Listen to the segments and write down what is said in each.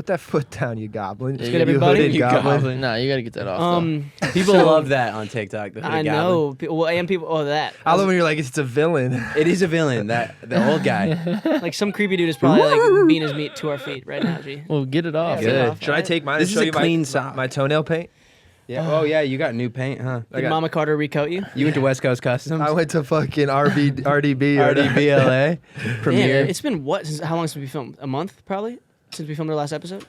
Put that foot down, you goblin. Good, everybody. You goblin. Nah, you gotta get that off. People love that on TikTok. I know. Well, and people. Oh, that. I love when you're like, it's a villain. It is a villain. The old guy. Like some creepy dude is probably like beating his meat to our feet right now. G. Well, get it off. Yeah, Good. off. Should I take mine This and is show a you clean my, sock. my toenail paint? Yeah. Oh yeah, you got new paint, huh? Did Mama Carter recoat you? You went to West Coast Customs. I went to fucking RDB or RDBLA premiere. Damn, it's been what? How long since we filmed? A month, probably. Since we filmed our last episode.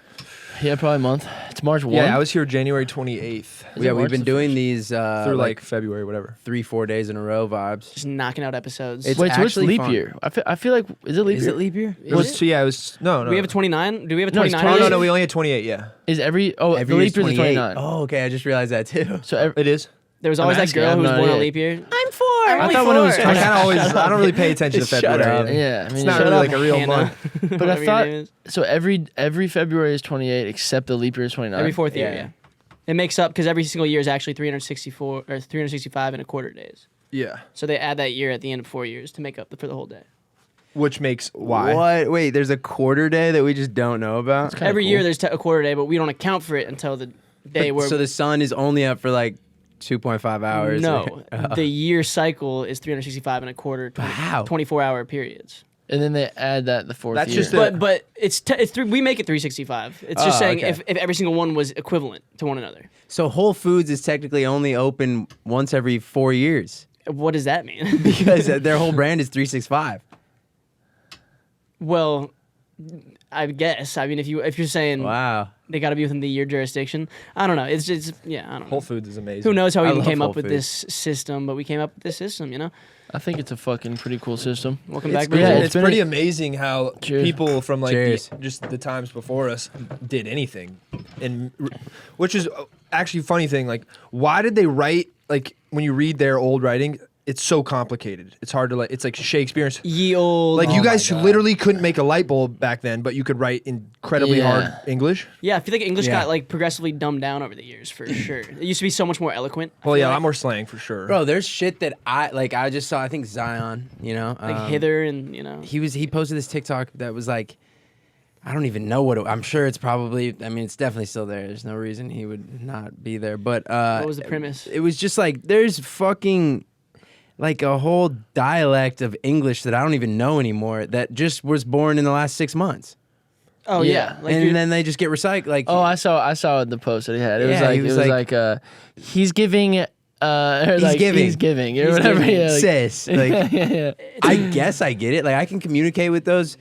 Yeah, probably a month. It's March 1. Yeah, I was here January 28th. Yeah, we've been doing these through like February, whatever. 3-4 days in a row vibes. Just knocking out episodes. It's Wait, so it's actually leap fun. year? I feel like, is it leap Is year? it leap year? It was, yeah, it was, no. Do we have a 29? Do we have a No, it's 29? Oh, no, we only had 28, yeah. Is the leap Every year year's is 29. Oh, okay, I just realized that too. So It is? There was always that asking, girl I'm who was not born on yet. leap year. I'm 4. I thought when it was I kind of always, I don't really pay attention to Shut February. up. Yeah, I mean, It's not shut really up. like a real Hannah. month. But I Whatever your thought, name is. so every February is 28 except the leap year is 29. Every fourth year, Yeah. yeah. It makes up because every single year is actually 364 or 365 and a quarter days. Yeah. So they add that year at the end of 4 years to make up for the whole day. Which makes why? What? Wait, there's a quarter day that we just don't know about? Kinda Every cool. year there's a quarter day, but we don't account for it until the day where. So the sun is only up for like 2.5 hours? No, the year cycle is 365 and a quarter, Wow. 24-hour periods. And then they add that the fourth That's year. just the- But it's we make it 365. It's just Oh, saying okay. if every single one was equivalent to one another. So Whole Foods is technically only open once every 4 years What does that mean? because their whole brand is 365. Well, I guess. I mean, if you're saying Wow. they got to be within the year jurisdiction, I don't know. It's just I don't know. Whole Foods is amazing. Who knows how we I even love came Whole up with Foods. this system, but we came up with this system, you know? I think it's a fucking pretty cool system. Welcome It's, back, pretty, Bridget. Yeah, it's been pretty a- amazing how Cheers. people from like Cheers. just the times before us did anything, and which is actually a funny thing. Like, why did they write like when you read their old writing? It's so complicated. It's hard to like. It's like Shakespeare. Ye old. Like you guys God. literally couldn't make a light bulb back then, but you could write incredibly Yeah. hard English. Yeah, I feel like English Yeah. got like progressively dumbed down over the years for sure. It used to be so much more eloquent. I Well, feel yeah, a like. lot more slang for sure. Bro, there's shit that I just saw. I think Zion, Like hither and, you know. he posted this TikTok that was like, I don't even know what I'm sure it's probably, I mean, it's definitely still there. There's no reason he would not be there. But What was the premise? It was just like, there's fucking like a whole dialect of English that I don't even know anymore that just was born in the last 6 months. Oh, Yeah. yeah. Like and you're- then they just get recycled. Like, Oh, I saw the post that he had. It was Yeah, like he was like- he's giving he's giving. he's giving or He's whatever. giving. Yeah, like, sis. Like, yeah. I guess I get it. Like, I can communicate with those,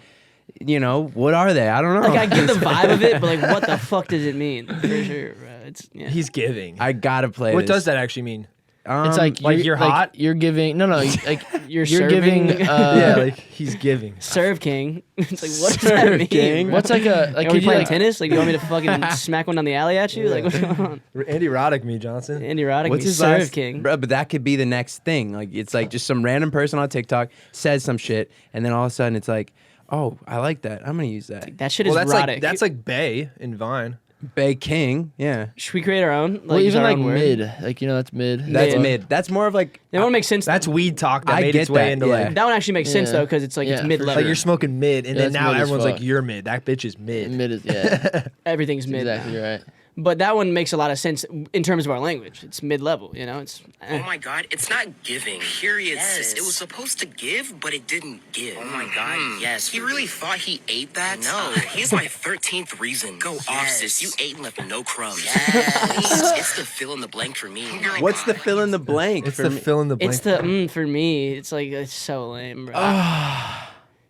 what are they? I don't know. like I get the vibe of it, but like what the fuck does it mean? For sure, bro. It's yeah. He's giving. I gotta play What this. does that actually mean? It's like you're hot? You're giving no, like You're you're serving- giving. Yeah, like he's giving. Serve King. It's like what does Serve that mean? King? bro? What's like a like? Are we Could you playing like? tennis? Like, do you want me to fucking smack one down the alley at you? Like, what's going on? Andy Roddick, me Johnson. Andy Roddick, What's me, his Serve last King. Bro, but that could be the next thing. Like, it's like just some random person on TikTok says some shit, and then all of a sudden it's like, oh, I like that. I'm gonna use that. That shit Well, is that's Roddick. like that's like Bay in Vine. Bay King, yeah. Should we create our own? Like, Well, use even our like own word? mid, like that's mid. That's Yeah. mid. That's more of like That one makes sense. That's weed talk that I made get its way that, into yeah. like That one actually makes sense Yeah. though, because it's like it's Yeah, mid for level. like you're smoking mid, and Yeah, then that's now mid as everyone's fuck. like you're mid. That bitch is mid. Mid is yeah. Everything's mid. Exactly, you're right. But that one makes a lot of sense in terms of our language. It's mid level, you know. It's Oh my god, it's not giving. Period, sis. It was supposed to give, but it didn't give. Oh my god, yes. He really thought he ate that? No. Here's my 13th reason. Go off, sis. You ate and left no crumbs. Yes. It's the fill in the blank for me. what's the fill in the blank? It's for the me? fill in the blank. It's the for me. It's like it's so lame, bro.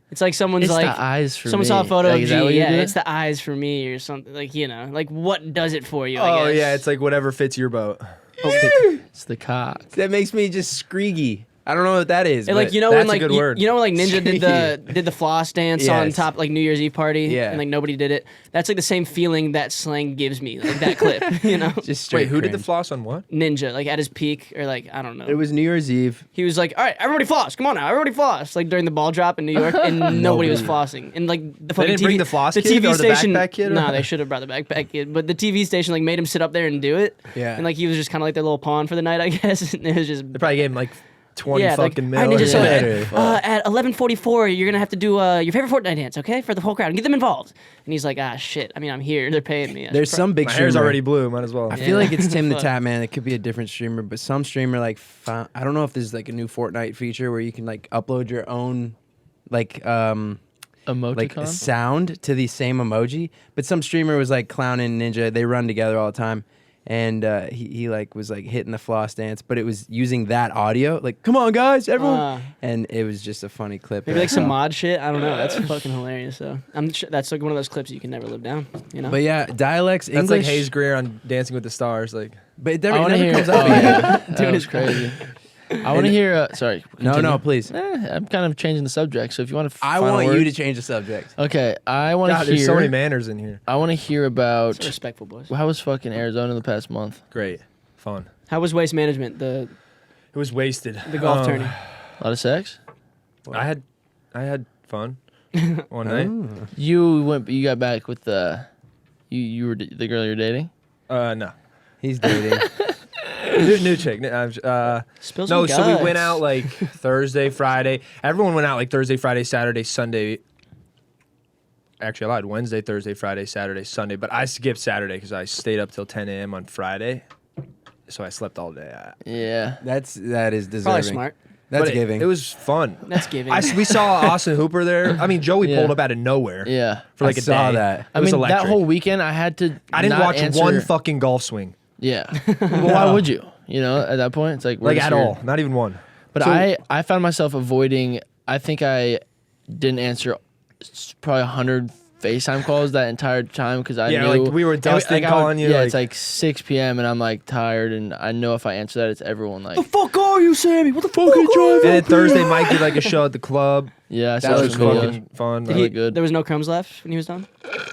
It's like someone's It's like the eyes for someone me. saw a photo Like, of is G. that what you Yeah, did? it's the eyes for me or something. Like like what does it for you? I Oh guess. yeah, it's like whatever fits your boat. It's the cock. That makes me just screegy. I don't know what that is. And like but you know when that's a like good you, word. you know when like Ninja did the floss dance on Yes. top like New Year's Eve party Yeah. and like nobody did it. That's like the same feeling that slang gives me, like that clip, you know? just straight Wait, who did the cringe. floss on what? Ninja, like at his peak or like I don't know. It was New Year's Eve. He was like, "All right, everybody floss. Come on now, everybody floss." Like during the ball drop in New York, and nobody was flossing. And like the fucking didn't TV, bring the floss the kid TV or the station, backpack kid or No, what? they should have brought the backpack kid. But the TV station like made him sit up there and do it. Yeah. And like he was just kind of like their little pawn for the night, I guess. And it was just They probably gave him like 20 Yeah, like, fucking all right, mil. Ninja, so Yeah. at 11:44, you're gonna have to do your favorite Fortnite dance, okay, for the whole crowd, and get them involved. And he's like, shit. I mean, I'm here. They're paying me. There's some big My streamer. hair's already blue. Might as well. I feel like it's Tim the Fuck. Tap Man. It could be a different streamer, but some streamer like I don't know if there's like a new Fortnite feature where you can like upload your own like Emoticon. sound to the same emoji. But some streamer was like clowning Ninja. They run together all the time. And he like was like hitting the floss dance, but it was using that audio. Like, come on, guys, everyone! And it was just a funny clip. Maybe like some mod shit. I don't know. That's fucking hilarious. So I'm sure that's like one of those clips you can never live down. You know. But yeah, dialects. That's English, like Hayes Greer on Dancing with the Stars. Like, But it I never, want to never hear. comes Oh, up again. yeah. Dude, That was it's crazy. I want to hear. Sorry. No, continue. please. I'm kind of changing the subject. So if you want to, I want you to change the subject. Okay, I want to God, hear. there's so many manners in here. I want to hear So about respectful, boys. how was fucking Arizona the past month. Great, fun. How was waste management? The It was wasted. golf tourney. A lot of sex. I had fun one night. You got back with the. You were the girl you're dating. No, He's dating. new chick. Spill some No, so we guts. went out like Thursday, Friday. Everyone went out like Thursday, Friday, Saturday, Sunday. Actually, I lied. Wednesday, Thursday, Friday, Saturday, Sunday. But I skipped Saturday because I stayed up till 10 a.m. on Friday. So I slept all day. Yeah. that is deserving. Probably smart. That's But giving. It was fun. That's giving. We saw Austin Hooper there. I mean, Joey Yeah. pulled up out of nowhere Yeah. for like I a saw day. that. It I was mean, electric. that whole weekend I had to. I didn't not watch answer, one fucking golf swing. Yeah. Well, why would you? You know, at that point, it's like we're Like just at here. all. Not even one. But So- I found myself avoiding. I think I didn't answer probably 100 FaceTime calls that entire time because I Yeah, knew like, we were Dustin I would- calling you, Yeah, like- it's like 6 p.m. and I'm like tired and I know if I answer that, it's everyone like. fuck are you, Sammy? What the fuck are you And then Thursday, Mike did like a show at the club. Yeah, I saw That those was videos. fucking fun. Did he- Like, good. There was no crumbs left when he was done.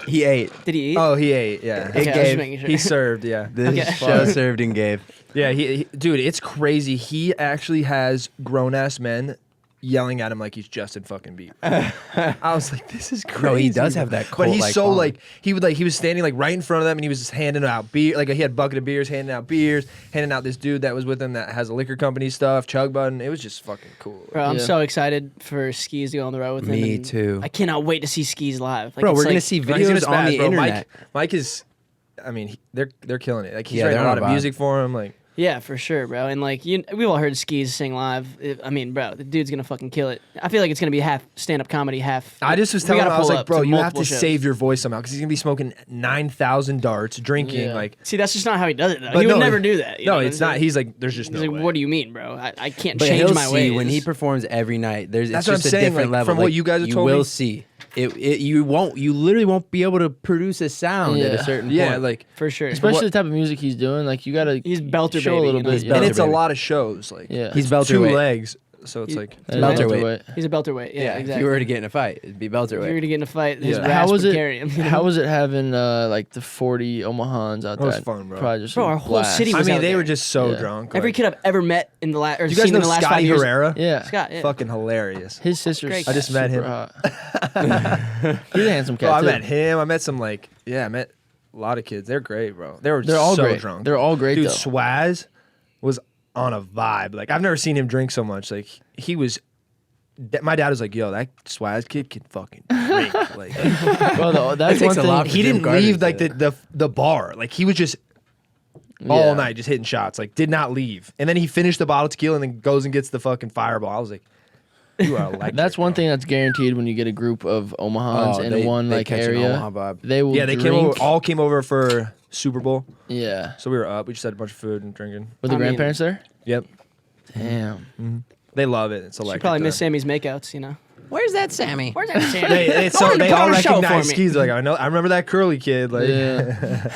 He ate. Did he eat? oh, he ate. Yeah. Okay, I was just gave- making sure. He served. Yeah. The Okay. show served and gave. Yeah. Dude, it's crazy. He actually has grown ass men yelling at him like he's Justin fucking Bieber. I was like, this is crazy. No, he does bro. have that But he's cult-like so following. like he was standing like right in front of them and he was just handing out beer. Like he had a bucket of beers, handing out beers, handing out this dude that was with him that has a liquor company stuff, Chug Button. It was just fucking cool. Bro, I'm Yeah. so excited for Skis to go on the road with him. Me and too. I cannot wait to see Skis live. Like, Bro, it's we're like, gonna see No, he's gonna videos on spaz, the bro. internet. Mike is, I mean, they're killing it. Like he's Yeah, writing they're a on lot a of vibe. music for him. Like Yeah, for sure, bro. And like we've all heard Skis sing live. I mean, bro, the dude's gonna fucking kill it. I feel like it's gonna be half stand-up comedy, half. I just was we telling him, gotta I was pull like, up bro, you have multiple to shows. save your voice somehow because he's gonna be smoking 9,000 darts, drinking. Yeah. Like, See, that's just not how he does it. Though. But He would no, never do that. you know no, what it's I'm not. saying? He's like, there's just He's no like, way. what do you mean, bro? I can't But change he'll my see ways. when he performs every night. There's That's it's what I'm just a saying, different like, level. from what you guys have you told will me. see. You literally won't be able to produce a sound at Yeah. a certain Yeah, point. like, for sure. Especially the type of music he's doing. Like you gotta. He's belter show baby, a little you know? bit. He's yeah. and it's a baby. lot of shows. Like, Yeah. he's two belterweight. legs, so it's He- like. That is Welterweight. He's a belterweight. Yeah, If exactly. you were to get in a fight, it'd be If you were belterweight. to get in a fight, his Yeah. rasp How was would it? carry him. How was it having like the 40 Omahans out That was there? fun, bro. Probably just Bro, a our whole blast. city I was mean, out they there. were just so Yeah. drunk. Every like, kid I've ever met in the last or Do you guys seen know in the last 5 Scotty years. Herrera? Yeah. Scott, yeah. Fucking hilarious. His sister's. Great I just met him. super hot. He's a handsome cat Oh, I too. met him. I met some like, yeah, I met a lot of kids. They're great, bro. They were They're all so great. drunk. They're all great Dude, though. Swaz was on a vibe. Like I've never seen him drink so much. Like he was. My dad was like, "Yo, that Swaz kid can fucking drink." Like Bro, that's takes one a thing. lot for he Jim didn't Carter leave to like say the bar. Like he was just Yeah. all night just hitting shots. Like did not leave. And then he finished the bottle of tequila and then goes and gets the fucking fireball. I was like, "You are electric." That's one bro. thing that's guaranteed when you get a group of Omahans Oh, in they- one they like catch an area. Omaha vibe. They will. Yeah, they drink. all came over for Super Bowl. Yeah. So we were up. We just had a bunch of food and drinking. Were the I mean- grandparents there? Yep. Damn. They love it. It's electric. She probably though. missed Sammy's makeouts, you know. Where's that Sammy? Where's that Sammy? They all on a show recognize for me. Skis. They're like, I remember that curly kid. Like, Yeah.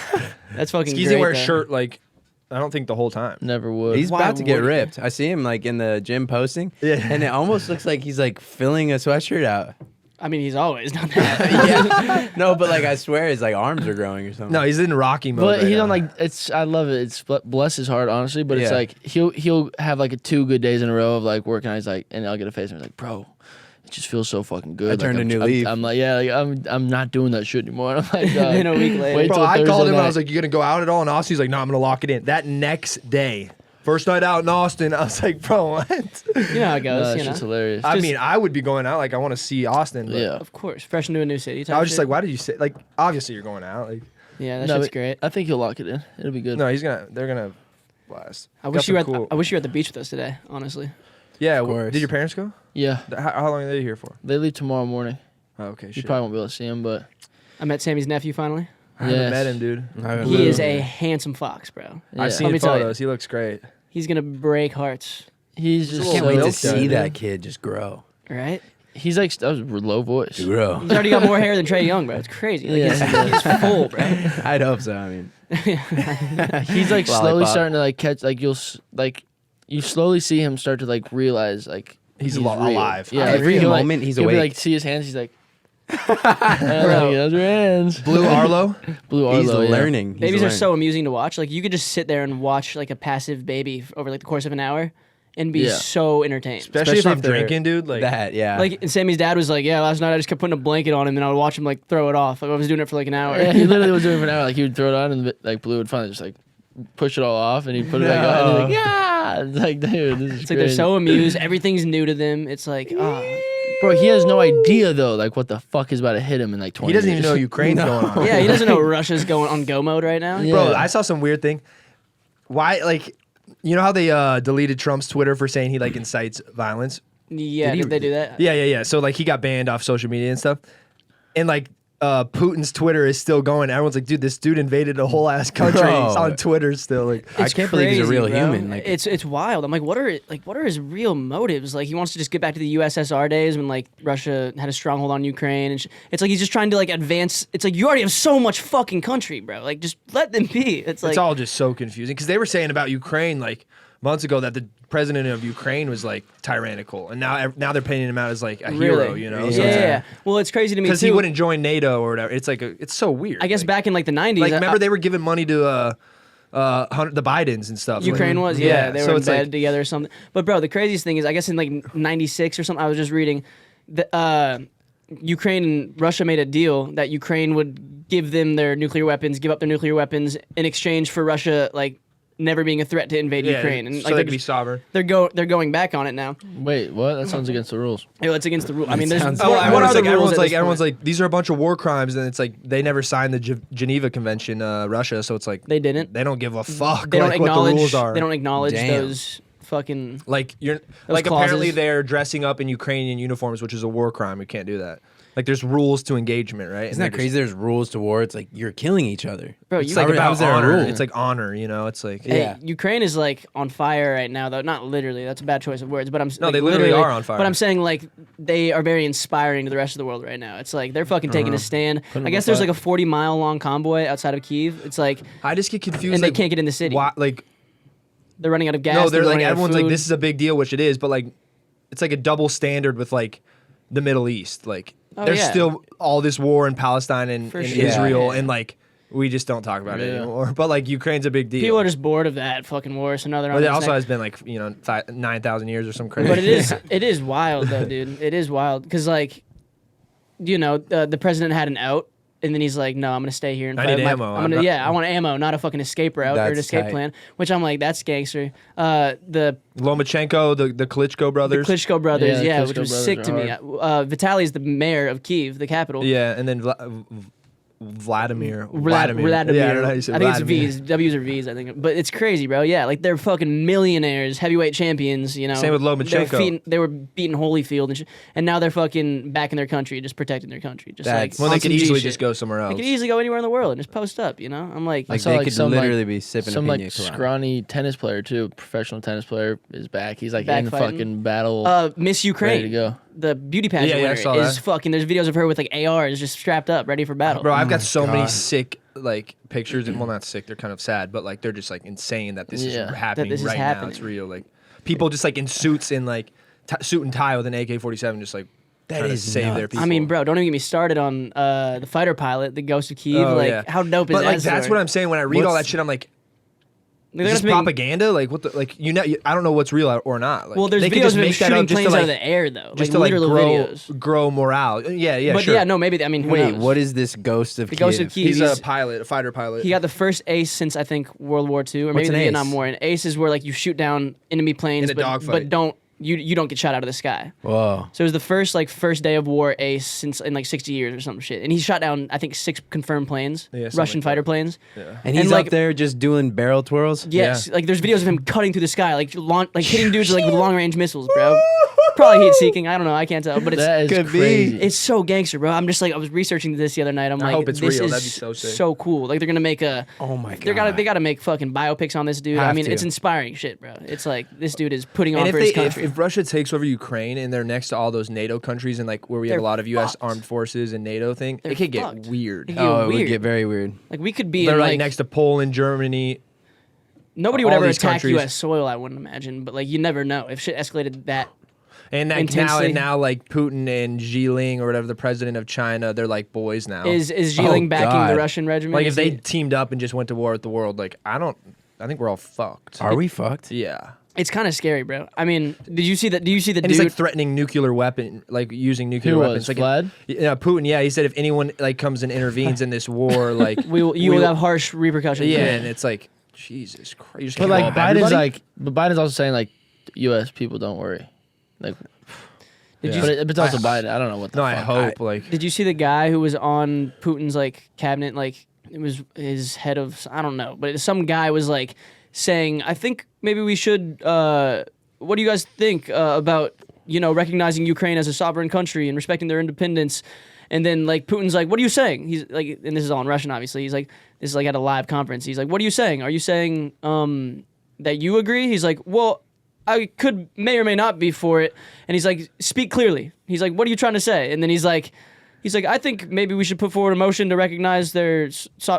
That's fucking Skis great. didn't wear a though. shirt like I don't think the whole time. Never would. He's Why about to get would he? ripped. I see him like in the gym posting. Yeah. And it almost looks like he's like filling a sweatshirt out. I mean, he's always done that. Yeah. No, but like I swear his like arms are growing or something. No, he's in Rocky mode. But right he don't now. like it's. I love it. It's bless his heart, honestly. But it's Yeah. like he'll have like 2 good days in a row of like working. He's like, and I'll get a face and he's like, bro, it just feels so fucking good. I Like, turned a new I'm, leaf. I'm like, yeah, like, I'm not doing that shit anymore. And I'm like, dog, Then a week later. wait Bro, till I Thursday called him and I night. was like, "You gonna go out at all?" And Austin, he's like, "No, I'm gonna lock it in." That next day, first night out in Austin. I was like, bro, what? You know how it goes. That's you know, just hilarious. I mean, I would be going out. Like, I want to see Austin. But Yeah. of course, fresh into a new city. Type I was just shit. like, why did you say? Like, obviously you're going out. Like, Yeah, that No, shit's but great. I think he'll lock it in. It'll be good. no, they're gonna blast. I Got wish some you were. cool- I wish you were at the beach with us today. Honestly. Yeah. course. Did your parents go? Yeah. How long are they here for? They leave tomorrow morning. Oh, okay. You Shit. probably won't be able to see him, but I met Sammy's nephew finally. I haven't Yes. met him, dude. He is a handsome fox, bro. yeah. I've Let seen me tell you. photos. He looks great. He's gonna break hearts, he's a just little Can't so wait to milk cute. see dude. that kid just grow. right? He's like that was a low voice. Grow. He's already got more hair than Trey Young, bro. It's crazy. Like, Yeah. he's full, bro. I'd hope so. I mean, He's like slowly Lollipop. starting to like catch like you slowly see him start to like realize like He's real. alive. Yeah, Every he'll, like- moment he's he'll be, awake. like see his hands. He's like, those are hands. Blue Arlo. Blue Arlo. he's yeah. learning. He's Babies are learning. so amusing to watch. Like you could just sit there and watch like a passive baby over like the course of an hour and be Yeah. so entertained. Especially if I'm they're- drinking, dude. Like, that. Yeah. Like and Sammy's dad was like, yeah, last night I just kept putting a blanket on him and I would watch him like throw it off. Like I was doing it for like an hour. Yeah, he literally was doing it for an hour. Like he would throw it on, and like Blue would finally just like push it all off, and he'd put it back on. And he's like, yeah, it's like, dude, this is It's like they're crazy. so amused. Everything's new to them. It's like, Bro, he has no idea though, like what the fuck is about to hit him in like 20 he doesn't even years. know Ukraine's going on. yeah, he doesn't know Russia's going on go mode right now. Yeah. Bro, I saw some weird thing. Why, like, you know how they deleted Trump's Twitter for saying he like incites violence? Yeah, did they do that? Yeah. So like he got banned off social media and stuff, and like Putin's Twitter is still going. Everyone's like, dude, this dude invaded a whole ass country. Bro. He's on Twitter still. Like, I It's can't believe he's a crazy, real bro. human. Like, it's wild. I'm like, what are his real motives? Like, he wants to just get back to the USSR days when like Russia had a stronghold on Ukraine, and it's like he's just trying to like advance. It's like you already have so much fucking country, bro. Like, just let them be. It's like it's all just so confusing because they were saying about Ukraine like months ago that the president of Ukraine was like tyrannical, and now they're painting him out as like a hero, you know? Yeah, So it's like- yeah. Well, it's crazy to me because too. he wouldn't join NATO or whatever. It's like it's so weird. I guess like, back in like the 90s, like remember they were giving money to the Bidens and stuff. Ukraine Like, was, yeah, they so were in it's bed like, together or something. But bro, the craziest thing is, I guess in like '96 or something, I was just reading that Ukraine and Russia made a deal that Ukraine would give them their nuclear weapons, give up their nuclear weapons in exchange for Russia like never being a threat to invade yeah, Ukraine, and so like they could be sovereign. they're going back on it now. Wait, what? That sounds against the rules. Yo, it's against the rule. I mean, there's sounds- Oh, what everyone's are the like, rules at this everyone's point? like, these are a bunch of war crimes, and it's like they never signed the Geneva Convention, Russia. So it's like They didn't. They don't give a fuck. They don't like, what the rules acknowledge. are. They don't acknowledge Damn. those fucking. Like you're Those like apparently clauses. they're dressing up in Ukrainian uniforms, which is a war crime. You can't do that. Like there's rules to engagement, right? isn't that crazy? There's rules to war. It's like you're killing each other. Bro, It's you- like How about is there a honor. rule? It's like honor, you know. It's like Hey, Yeah. Ukraine is like on fire right now, though. Not literally. That's a bad choice of words. But I'm No, like, they literally are on fire. But I'm saying like they are very inspiring to the rest of the world right now. It's like they're fucking taking a stand. Putting I up guess a there's fight. like a 40-mile long convoy outside of Kyiv. It's like I just get confused. and they like, can't get in the city. Why, like They're running out of gas. no, they're like running out of everyone's like food. this is a big deal, which it is, but like it's like a double standard with like the Middle East. Like Oh, there's yeah. still all this war in Palestine and For in sure. Israel, Yeah. and like we just don't talk about it Yeah. anymore. But like Ukraine's a big deal. People are just bored of that fucking war, so now they're on but it this also next- has been like 9,000 years or some crazy. But it is wild though, dude. It is wild because like, the president had an out, and then he's like, "No, I'm gonna stay here and I fight need my- ammo. I'm I'm gonna, not- I want ammo, not a fucking escape route or an That's escape tight. plan." Which I'm like, that's gangster. The Lomachenko, the Klitschko brothers. Klitschko brothers, Yeah, yeah, the which Klitschko was brothers sick are to me. Vitaly's the mayor of Kyiv, the capital. Yeah, and then Vladimir. Vladimir. Yeah, I don't know how you say I think it's Vladimir. V's, W's or V's. I think, but it's crazy, bro. Yeah, like they're fucking millionaires, heavyweight champions. You know, Same with Lomachenko. They were beating Holyfield and shit, and now they're fucking back in their country, just protecting their country. Just That's- like Well, they on could some G easily shit. just go somewhere else. They could easily go anywhere in the world and just post up. You know, I'm like, Like saw, they like, could some, like- literally be sipping Some a like pina colada. scrawny tennis player too, professional tennis player is back. He's like Back in fighting. fucking battle. Miss ready Ukraine, to go. the beauty pageant Yeah, I winner, saw is that. fucking. There's videos of her with like ARs just strapped up, ready for battle. Bro, I've got so many God. sick like pictures, and well, not sick. They're kind of sad, but like they're just like insane that this Yeah. is happening That this is right now. happening. It's real. Like people just like in suits and like suit and tie with an AK-47, just like That trying to is save their nuts. people. I mean, bro, don't even get me started on the fighter pilot, the Ghost of Kyiv. Oh, like, yeah. how dope is But that? like that's story? what I'm saying. When I read all What's- that shit, I'm like, They're Is this just making- propaganda? Like what? I don't know what's real or not. Like, Well, there's they could videos just of him make that shooting up just planes to, out of like, the air, though. just Like to like literal videos. grow morale. Yeah, But sure. yeah, no, maybe. I mean, who Wait, knows? what is this ghost of The Ghost of Kiev? Kiev. He's a pilot, a fighter pilot. He got the first ace since I think World War II or What's maybe an the ace? Vietnam War. And ace is where like you shoot down enemy planes, In a but dogfight. don't you don't get shot out of the sky. Whoa. So it was the first day of war ace since in like 60 years or some shit. And he shot down I think 6 confirmed planes, Yeah, something Russian like fighter that. planes. Yeah. And he's like- up there just doing barrel twirls? Yes, like there's videos of him cutting through the sky, like hitting dudes like with long range missiles, bro. Probably heat seeking. I don't know. I can't tell, but That is could be. crazy. it's so gangster, bro. I'm just like I was researching this the other night. I'm I like, hope it's this real. is That'd be so sick. cool. Like they're gonna make a. Oh my god. They gotta make fucking biopics on this dude. I Have mean, to. it's inspiring shit, bro. It's like this dude is putting on And for his country. if Russia takes over Ukraine and they're next to all those NATO countries and like where we have They're a lot of U.S. fucked. armed forces and NATO thing, They're it could get fucked. weird. It could Oh, it weird. would get very weird. Like we could be They're in like like next to Poland, Germany. nobody would all ever these attack countries. U.S. soil. I wouldn't imagine, but like you never know if shit escalated that. And Intensely. now like Putin and Xi or whatever, the president of China, they're like boys now. Is Xiling backing God. the Russian regiment? like if Is they he- teamed up and just went to war with the world, like I think we're all fucked. Are we fucked? Yeah. it's kind of scary, bro. I mean, did you see that? Do you see the And dude? he's like threatening nuclear weapon, like using nuclear Who weapons. was, Like Vlad? yeah, Putin. Yeah, he said if anyone like comes and intervenes in this war, like you will have harsh repercussions. yeah, and it's like Jesus Christ. You just But can't like blow up Biden's everybody? like, but Biden's also saying like, U.S. people don't worry. Like, Did Yeah. you but it's also Biden. I don't know what the no, fuck. I hope like Did you see the guy who was on Putin's like cabinet? Like it was his head of I don't know, but some guy was like saying, "I think maybe we should. What do you guys think about recognizing Ukraine as a sovereign country and respecting their independence?" And then like Putin's like, "What are you saying?" He's like, and this is all in Russian, obviously. He's like, this is like at a live conference. He's like, "What are you saying? Are you saying that you agree?" He's like, "Well, I may or may not be for it." And he's like, "Speak clearly." He's like, "What are you trying to say?" And then he's like, "I think maybe we should put forward a motion to recognize their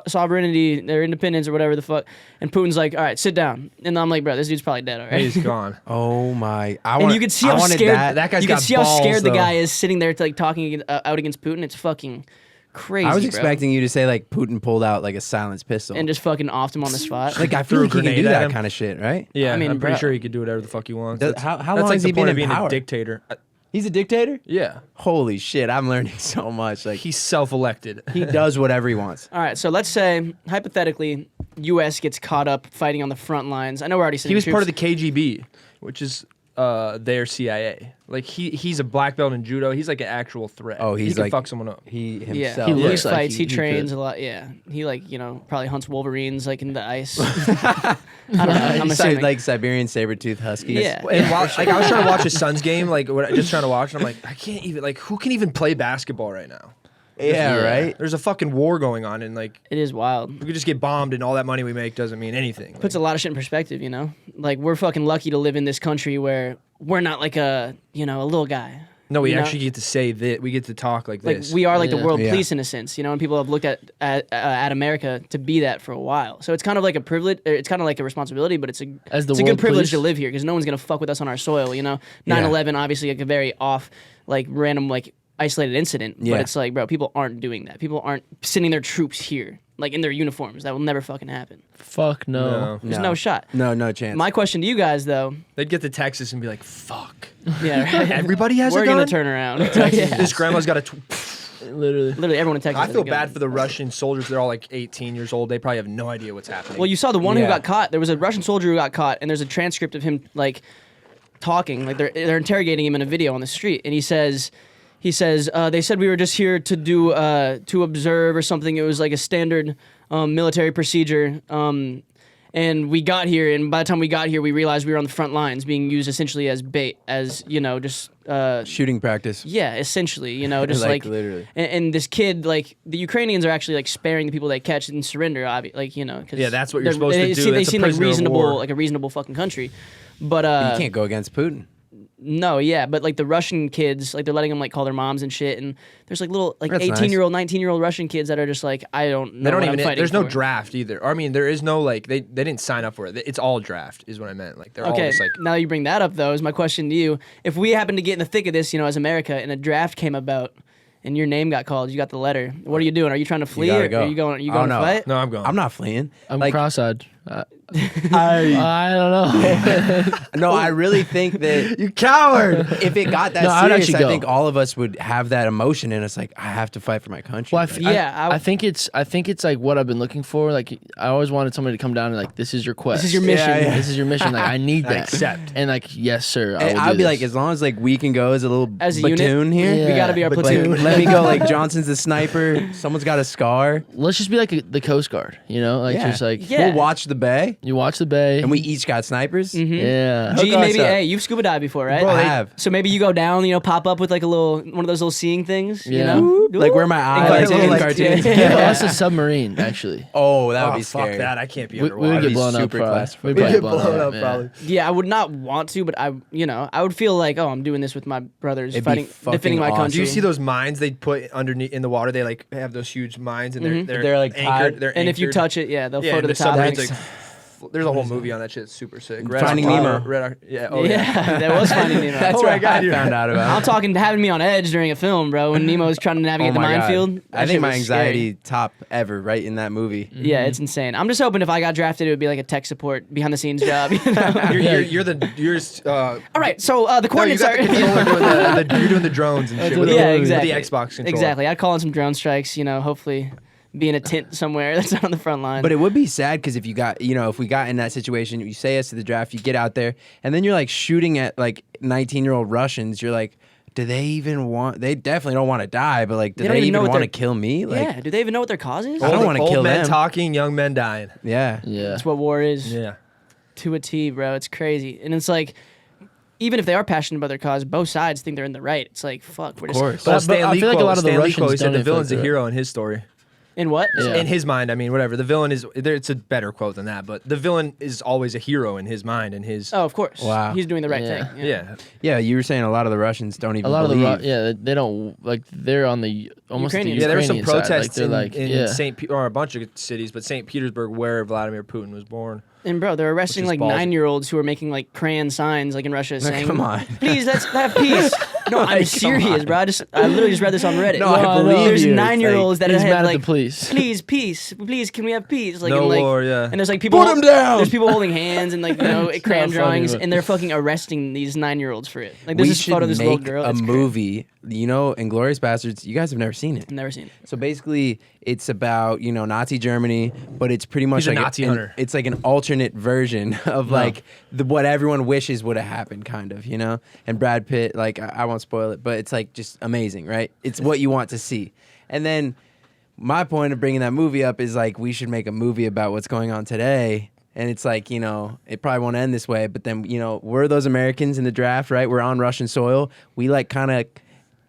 sovereignty, their independence, or whatever the fuck." And Putin's like, "All right, sit down." And I'm like, "Bro, this dude's probably dead already." he's gone. Oh my! And you could see how scared That guy's you could got see how scared balls, the though. guy is sitting there like talking out against Putin. It's fucking crazy. I was bro. expecting you to say like Putin pulled out like a silenced pistol. and just fucking offed him on the spot. like I threw feel a like he can grenade do at that him. kind of shit, right? Yeah, I mean, I'm pretty bro. sure he could do whatever the fuck he wants. Does- That's, how that's long like has the he been point in of being power? a dictator. He's a dictator. Yeah, Holy shit! I'm learning so much. Like he's self-elected. he does whatever he wants. All right, so let's say hypothetically, U.S. gets caught up fighting on the front lines. I know we're already sending He was part troops. of the KGB, which is their CIA. Like he's a black belt in judo. He's like an actual threat. Oh, he's he can like- fuck someone up. He Yeah, himself. He he looks like fights. He he trains could. a lot. Yeah, he probably hunts wolverines like in the ice. I don't know. I'm assuming. like Siberian saber-toothed huskies. Yeah. And like I was trying to watch his son's game, like just trying to watch, and I'm like, I can't even like who can even play basketball right now? Yeah, right. There's a fucking war going on, and like It is wild. we could just get bombed, and all that money we make doesn't mean anything. Puts a lot of shit in perspective, Like we're fucking lucky to live in this country where we're not like a little guy. No, we you know? actually get to say that. We get to talk like Like this. we are like the Yeah. world Yeah. police in a sense, and people have looked at America to be that for a while. So it's kind of like a privilege. It's kind of like a responsibility, but it's a As the it's a world good privilege police? to live here because no one's gonna fuck with us on our soil. 9/11 obviously like a very off, like random like isolated incident, Yeah. but it's like bro, people aren't doing that. People aren't sending their troops here like in their uniforms. That will never fucking happen. Fuck no. No. There's no shot. No chance. My question to you guys though, They'd get to Texas and be like, "Fuck, yeah, right? everybody has we're a gonna gun." turn around. This grandma's got a. Literally. Literally everyone in Texas. I has feel a gun. bad for the Russian soldiers. They're all like 18 years old. They probably have no idea what's happening. Well, you saw the one who Yeah. got caught. There was a Russian soldier who got caught, and there's a transcript of him like talking, like they're interrogating him in a video on the street, and he says, they said we were just here to do to observe or something. It was like a standard military procedure. And we got here, and by the time we got here, we realized we were on the front lines, being used essentially as bait, as just shooting practice. yeah, essentially, just Like, like literally. And this kid, like the Ukrainians are actually like sparing the people they catch and surrender, because Yeah, that's what you're they're- supposed to they do. Seem, they That's a seem like prisoner of reasonable, war. like a reasonable fucking country, but You can't go against Putin. no, yeah, but like the Russian kids, like they're letting them like call their moms and shit, and there's like little like That's 18-year-old, 19-year-old Russian kids that are just like I don't know. they don't what even. I'm fighting There's no for. draft either. I mean, there is no like they didn't sign up for it. It's all draft, is what I meant. Like they're all Okay, just like. now you bring that up though, is my question to you: if we happen to get in the thick of this, as America, and a draft came about, and your name got called, you got the letter. What are you doing? Are you trying to flee, gotta or go. are you going? Are you Oh, going no. to fight? No, I'm going. I'm not fleeing. I'm like, cross-eyed. I don't know. No, I really think that You coward. if it got that No, I would serious, actually I think go. all of us would have that emotion in us. Like, I have to fight for my country. Well, Like, I think it's like what I've been looking for. Like I always wanted somebody to come down and like, this is your quest. This is your mission. Yeah. This is your mission. Like I need that. accept. And like, yes, sir. I and will I'd do be this. like, as long as like we can go as a little As a unit? platoon here. Yeah. We gotta be our But platoon. Like, let me go. Like Johnson's the sniper. Someone's got a scar. Let's just be like the Coast Guard. You know, like Yeah. just like Yeah. We'll watch the bay, you watch the bay. and we each got snipers. yeah. G, Hook us maybe, up. hey, you've scuba dived before, right? Bro, I have. So maybe you go down, pop up with like one of those little seeing things, Yeah. Like where my eye, like, like in like- cartoons. yeah. Yeah, that's a submarine actually. Oh, that would Oh, be fuck scary. that. I can't be We underwater. would get be blown up. super Probably. claustrophobic. We'd We probably get blown blown up, up, yeah. probably. Yeah, I would not want to, but I would feel like, oh, I'm doing this with my brothers, It'd be fighting, fucking defending my awesome. country. Do you see those mines they put underneath in the water? They like have those huge mines and They're, like, anchored. tied. They're And if you anchored. touch it, they'll yeah, float to the and top. submarines, That's- like, there's a whole movie on that shit. It's super sick. Finding Nemo. Yeah. Oh yeah, yeah. that was Finding Nemo. That's Oh where my God, I you- found out about. I'm talking having me on edge during a film, bro, when Nemo's trying to navigate the my God. minefield. I That think shit my was anxiety scary. top ever right in that movie. Yeah, it's insane. I'm just hoping if I got drafted, it would be like a tech support behind the scenes job. You know? You're All right, so the no, you coordinates got the are. controller doing the you're doing the drones and shit. With Yeah, the, exactly. With the Xbox controller. Exactly. I'd call in some drone strikes. Hopefully, be in a tent somewhere that's not on the front line. But it would be sad because if you got, if we got in that situation, you say yes to the draft, you get out there, and then you're like shooting at like 19-year-old Russians. You're like, do they even want? They definitely don't want to die, but like, do They don't they even know even what want to their- kill me? Like, yeah, do they even know what their cause is? I don't wanna old kill men them. talking, young men dying. yeah. Yeah. That's what war is Yeah. to a T, bro. It's crazy, and it's like. Even if they are passionate about their cause, both sides think they're in the right. It's like, fuck, we're just... course. Well, But Stan I Lee feel like a quote, lot of the Stan Lee Russians quote, he said don't the even feel villain's like a they're- hero in his story. In what? Yeah. In his mind, I mean, whatever. The villain is, it's a better quote than that, but the villain is always a hero in his mind and his... Oh, of course. Wow. He's doing the right Yeah. thing. yeah. Yeah, you were saying a lot of the Russians don't even A lot believe. of the they don't like they're on the almost Ukrainians. the Yeah, there were some Ukrainian side. protests Like, they're in, like, in yeah. St. or a bunch of cities, but St. Petersburg, where Vladimir Putin was born. And bro, they're arresting Which like is ballsy. 9-year-olds who are making like crayon signs like in Russia saying, come on. please let's have peace. No, I'm serious, bro. I literally just read this on Reddit. No, I believe There's you. It's 9-year-olds that He's have mad at like, the police. please, peace, please, can we have peace? Like, No and, like, war, yeah. And there's like people Put 'em down! There's people holding hands and like It's crayon not funny, drawings, but- and they're fucking arresting these 9-year-olds for it. Like there's We this photo of should this little make girl. a It's crazy. movie. Inglourious Bastards. You guys have never seen it. I've never seen it. So basically, it's about Nazi Germany, but it's pretty much He's a like Nazi hunter. it's like an alternate version of like what everyone wishes would have happened, kind of, And Brad Pitt, like I won't spoil it, but it's like just amazing, right? It's what you want to see. And then my point of bringing that movie up is like we should make a movie about what's going on today. And it's like, it probably won't end this way, but then, we're those Americans in the draft, right? We're on Russian soil. We like kind of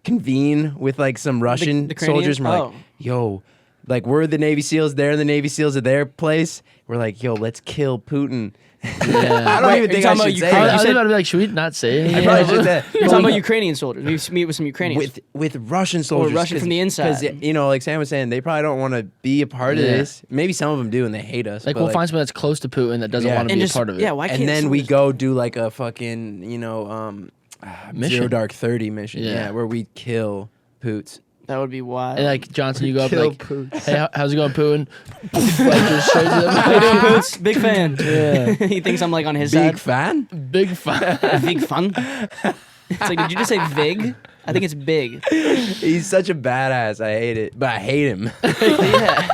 convene with like some Russian the soldiers and we're Ukrainians? like, yo, like we're the Navy SEALs, they're the Navy SEALs at their place. We're like, yo, let's kill Putin. Yeah. I don't Wait, even are you think I talking should about say I Ukraine? that. was said- about to be like, should we not say it? I probably should say that. You're talking about Ukrainian soldiers. We meet with some Ukrainians. with Russian soldiers. Russian from the inside. Because, like Sam was saying, they probably don't want to be a part of Yeah. this. Maybe some of them do and they hate us. Like but, we'll find someone that's close to Putin that doesn't Yeah. want to and be just a part of it. yeah, why can't and then we someone go do like a fucking, Mission. Zero Dark 30 mission. Yeah. Yeah, where we kill Poots. just- that would be wild. And like Johnson, you go up Kill like, Putin. hey, how's it going, Putin? Like, just shows them. How you doing, Boots? Big fan. Yeah. He thinks I'm like on his Big side. fan? Big fan. Big fun. It's like, did you just say Vig? I think it's big. He's such a badass. I hate it. But I hate him. Yeah.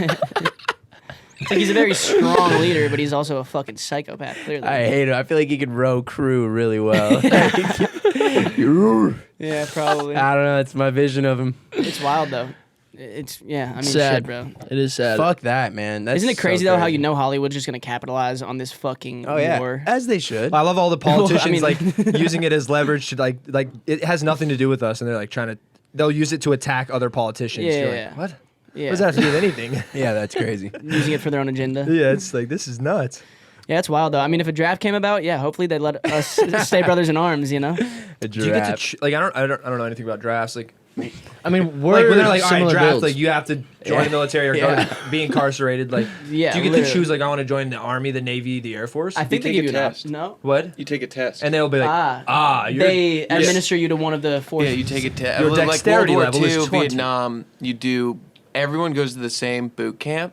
It's like he's a very strong leader, but he's also a fucking psychopath, clearly. I hate him. I feel like he could row crew really well. Yeah, probably. I don't know. That's my vision of him. It's wild, though. It's, yeah, I mean, Sad. shit, bro. It is sad. Fuck that, man. That's Isn't it crazy, so though, how crazy. Hollywood's just going to capitalize on this fucking Oh, yeah. war? As they should. I love all the politicians Well, I like using it as leverage to like it has nothing to do with us, and they're like they'll use it to attack other politicians. You're Yeah. like, what? Yeah. What does that have to do with anything? Yeah, that's crazy. Using it for their own agenda. Yeah, it's like this is nuts. Yeah, it's wild, though. I mean, if a draft came about, yeah, hopefully they'd let us stay brothers in arms, A Do you get to giraffe. like I don't know anything about drafts. Like I mean, we're when they're like, all right, similar draft, builds. like you have to join the military or go to be incarcerated. Like, Yeah, do you get literally. to choose? Like, I want to join the army, the navy, the air force. I think they take give a you an test. No? what? You take a test. And they'll be like, you're, They you're- administer you to one of the forces. yeah, you take a test. Your Like dexterity World War level is II, 20. Vietnam, you do. Everyone goes to the same boot camp,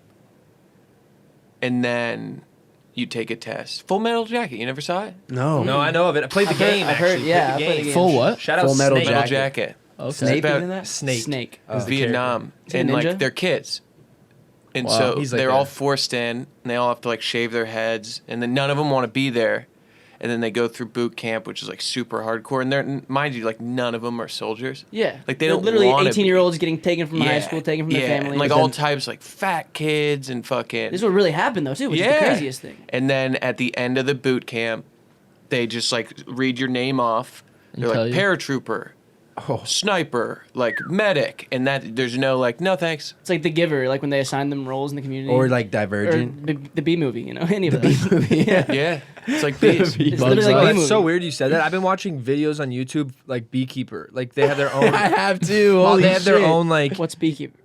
and then you take a test. Full Metal Jacket. You never saw it? No. No, I know of it. I played the game. I heard- actually. yeah, Played I played the game. Full what? Shout out Full Metal Snake. Metal Jacket. Okay. Snape about- is in that? Snake. is the Vietnam, Is he a and like ninja? they're kids, and Wow. so He's like they're a- all forced in, and they all have to like shave their heads, and then none of them want to be there, and then they go through boot camp, which is like super hardcore, and they're mind you, like none of them are soldiers. Yeah. Like they They're don't literally wanna 18-year-olds getting taken from high school, taken from their yeah, family. and like all types like fat kids and fucking. This is what really happened though too, which is the craziest thing. And then at the end of the boot camp, they just like read your name off. They're tell like you. paratrooper, sniper, like medic, and that there's no like no thanks. It's like The Giver, like when they assign them roles in the community. Or like or Divergent. the B movie, you know, any of those. Yeah, it's like bees. It's Bugs literally Life. like Oh, B it's movie. so weird you said that. I've been watching videos on YouTube like Beekeeper. Like they have their own. I have to. well, Holy they have their shit. own like. What's Beekeeper?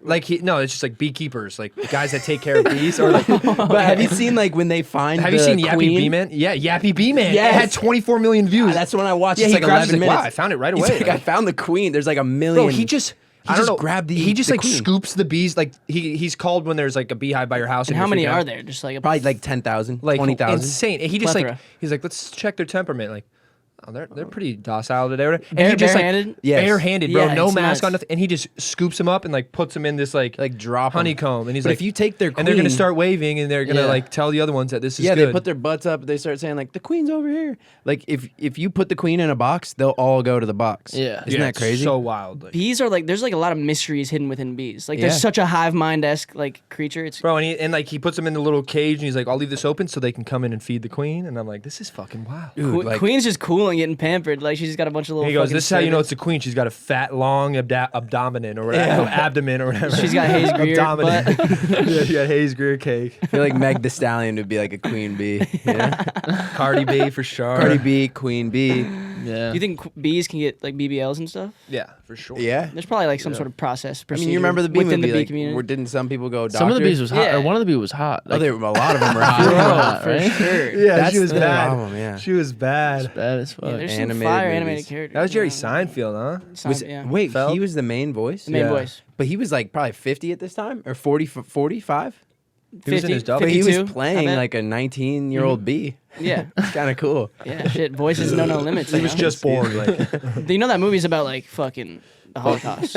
No, it's just like beekeepers, like guys that take care of bees. Or like, But have you seen like when they find have you the seen Yappy queen? Bee Man? Yeah, Yappy Bee Man. Yes. It had 24 million views. That's the one I watched. Yeah, It's he like grabs 11 it, like, minutes. wow, I found it right He's away. like, I found the queen. There's like a million. Bro, he just. I don't just know. grabbed the- He just the like queen. scoops the bees. Like he's called when there's like a beehive by your house. And how many are there? Just like a probably like 10,000, Like 20,000. insane. And he just like Plethora. he's like, let's check their temperament. Like, oh, they're pretty docile today. And he just barehanded? like Yes. barehanded, bro, Yeah, no it's mask nuts. on, nothing. And he just scoops them up and like puts them in this like drop 'em. honeycomb. And he's But like, if you take their and they're gonna queen- start waving and they're gonna Yeah. like tell the other ones that this is Yeah, good. they put their butts up. They start saying like the queen's over here. Like if you put the queen in a box, they'll all go to the box. Yeah. isn't that it's crazy? So wild, like, bees are like there's like a lot of mysteries hidden within bees. Like Yeah. there's such a hive mind esque like creature. It's bro. And like he puts them in the little cage and he's like, I'll leave this open so they can come in and feed the queen. And I'm like, this is fucking wild. Dude, like, Queen's just cool and getting pampered. Like she's just got a bunch of little. He goes, fucking this is how you know servants. it's a queen. She's got a fat, long abdomen or whatever, abdomen or whatever. She's got Hayes Greer Abdomen. butt. Yeah, she got Hayes Greer cake. I feel like Meg the Stallion would be like a queen bee. You know? Cardi B for sure. Cardi B, queen bee. Yeah. You think bees can get like BBLs and stuff? Yeah, for sure. Yeah. There's probably like some sort of process. I mean, you remember the bee within movie? the bee Like, community? where didn't some people go doctor? Some of the bees was hot, Yeah. or one of the bees was hot. Oh, a lot of them were Bro, hot. for right? sure. Yeah, That's she was the bad. problem, yeah. She was bad. Bad as fuck. Yeah, there's some Animated fire movies. animated characters. That was Jerry yeah. Seinfeld, huh? Was, Yeah. Wait, Feld? he was the main voice? The main Yeah. voice. But he was like probably 50 at this time? Or 45? He was in his double. But he was 52, I playing bet. like a 19-year-old bee. Yeah. It's kind of cool. Yeah, shit. Voices know no limits. He was you know? just born. Like Do you know that movie's about like fucking the Holocaust?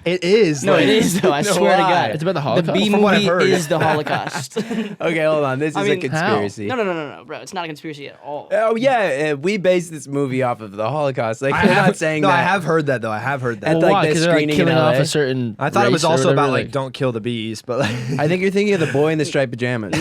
it is. No, like, it is though. I No, swear to why? God. It's about the The Holocaust. B From what I've movie heard. is the Holocaust. Okay, hold on. This I is a mean, conspiracy. No, bro. It's not a conspiracy at all. Oh, yeah. We based this movie off of the Holocaust. Like, I we're have, not saying no, that. I have heard that though. I have heard that. At Well, like why? the Because they're like screening killing in off LA? a certain. I thought it was race or also about whatever, like don't kill the bees, but like I think you're thinking of The Boy in the Striped Pajamas.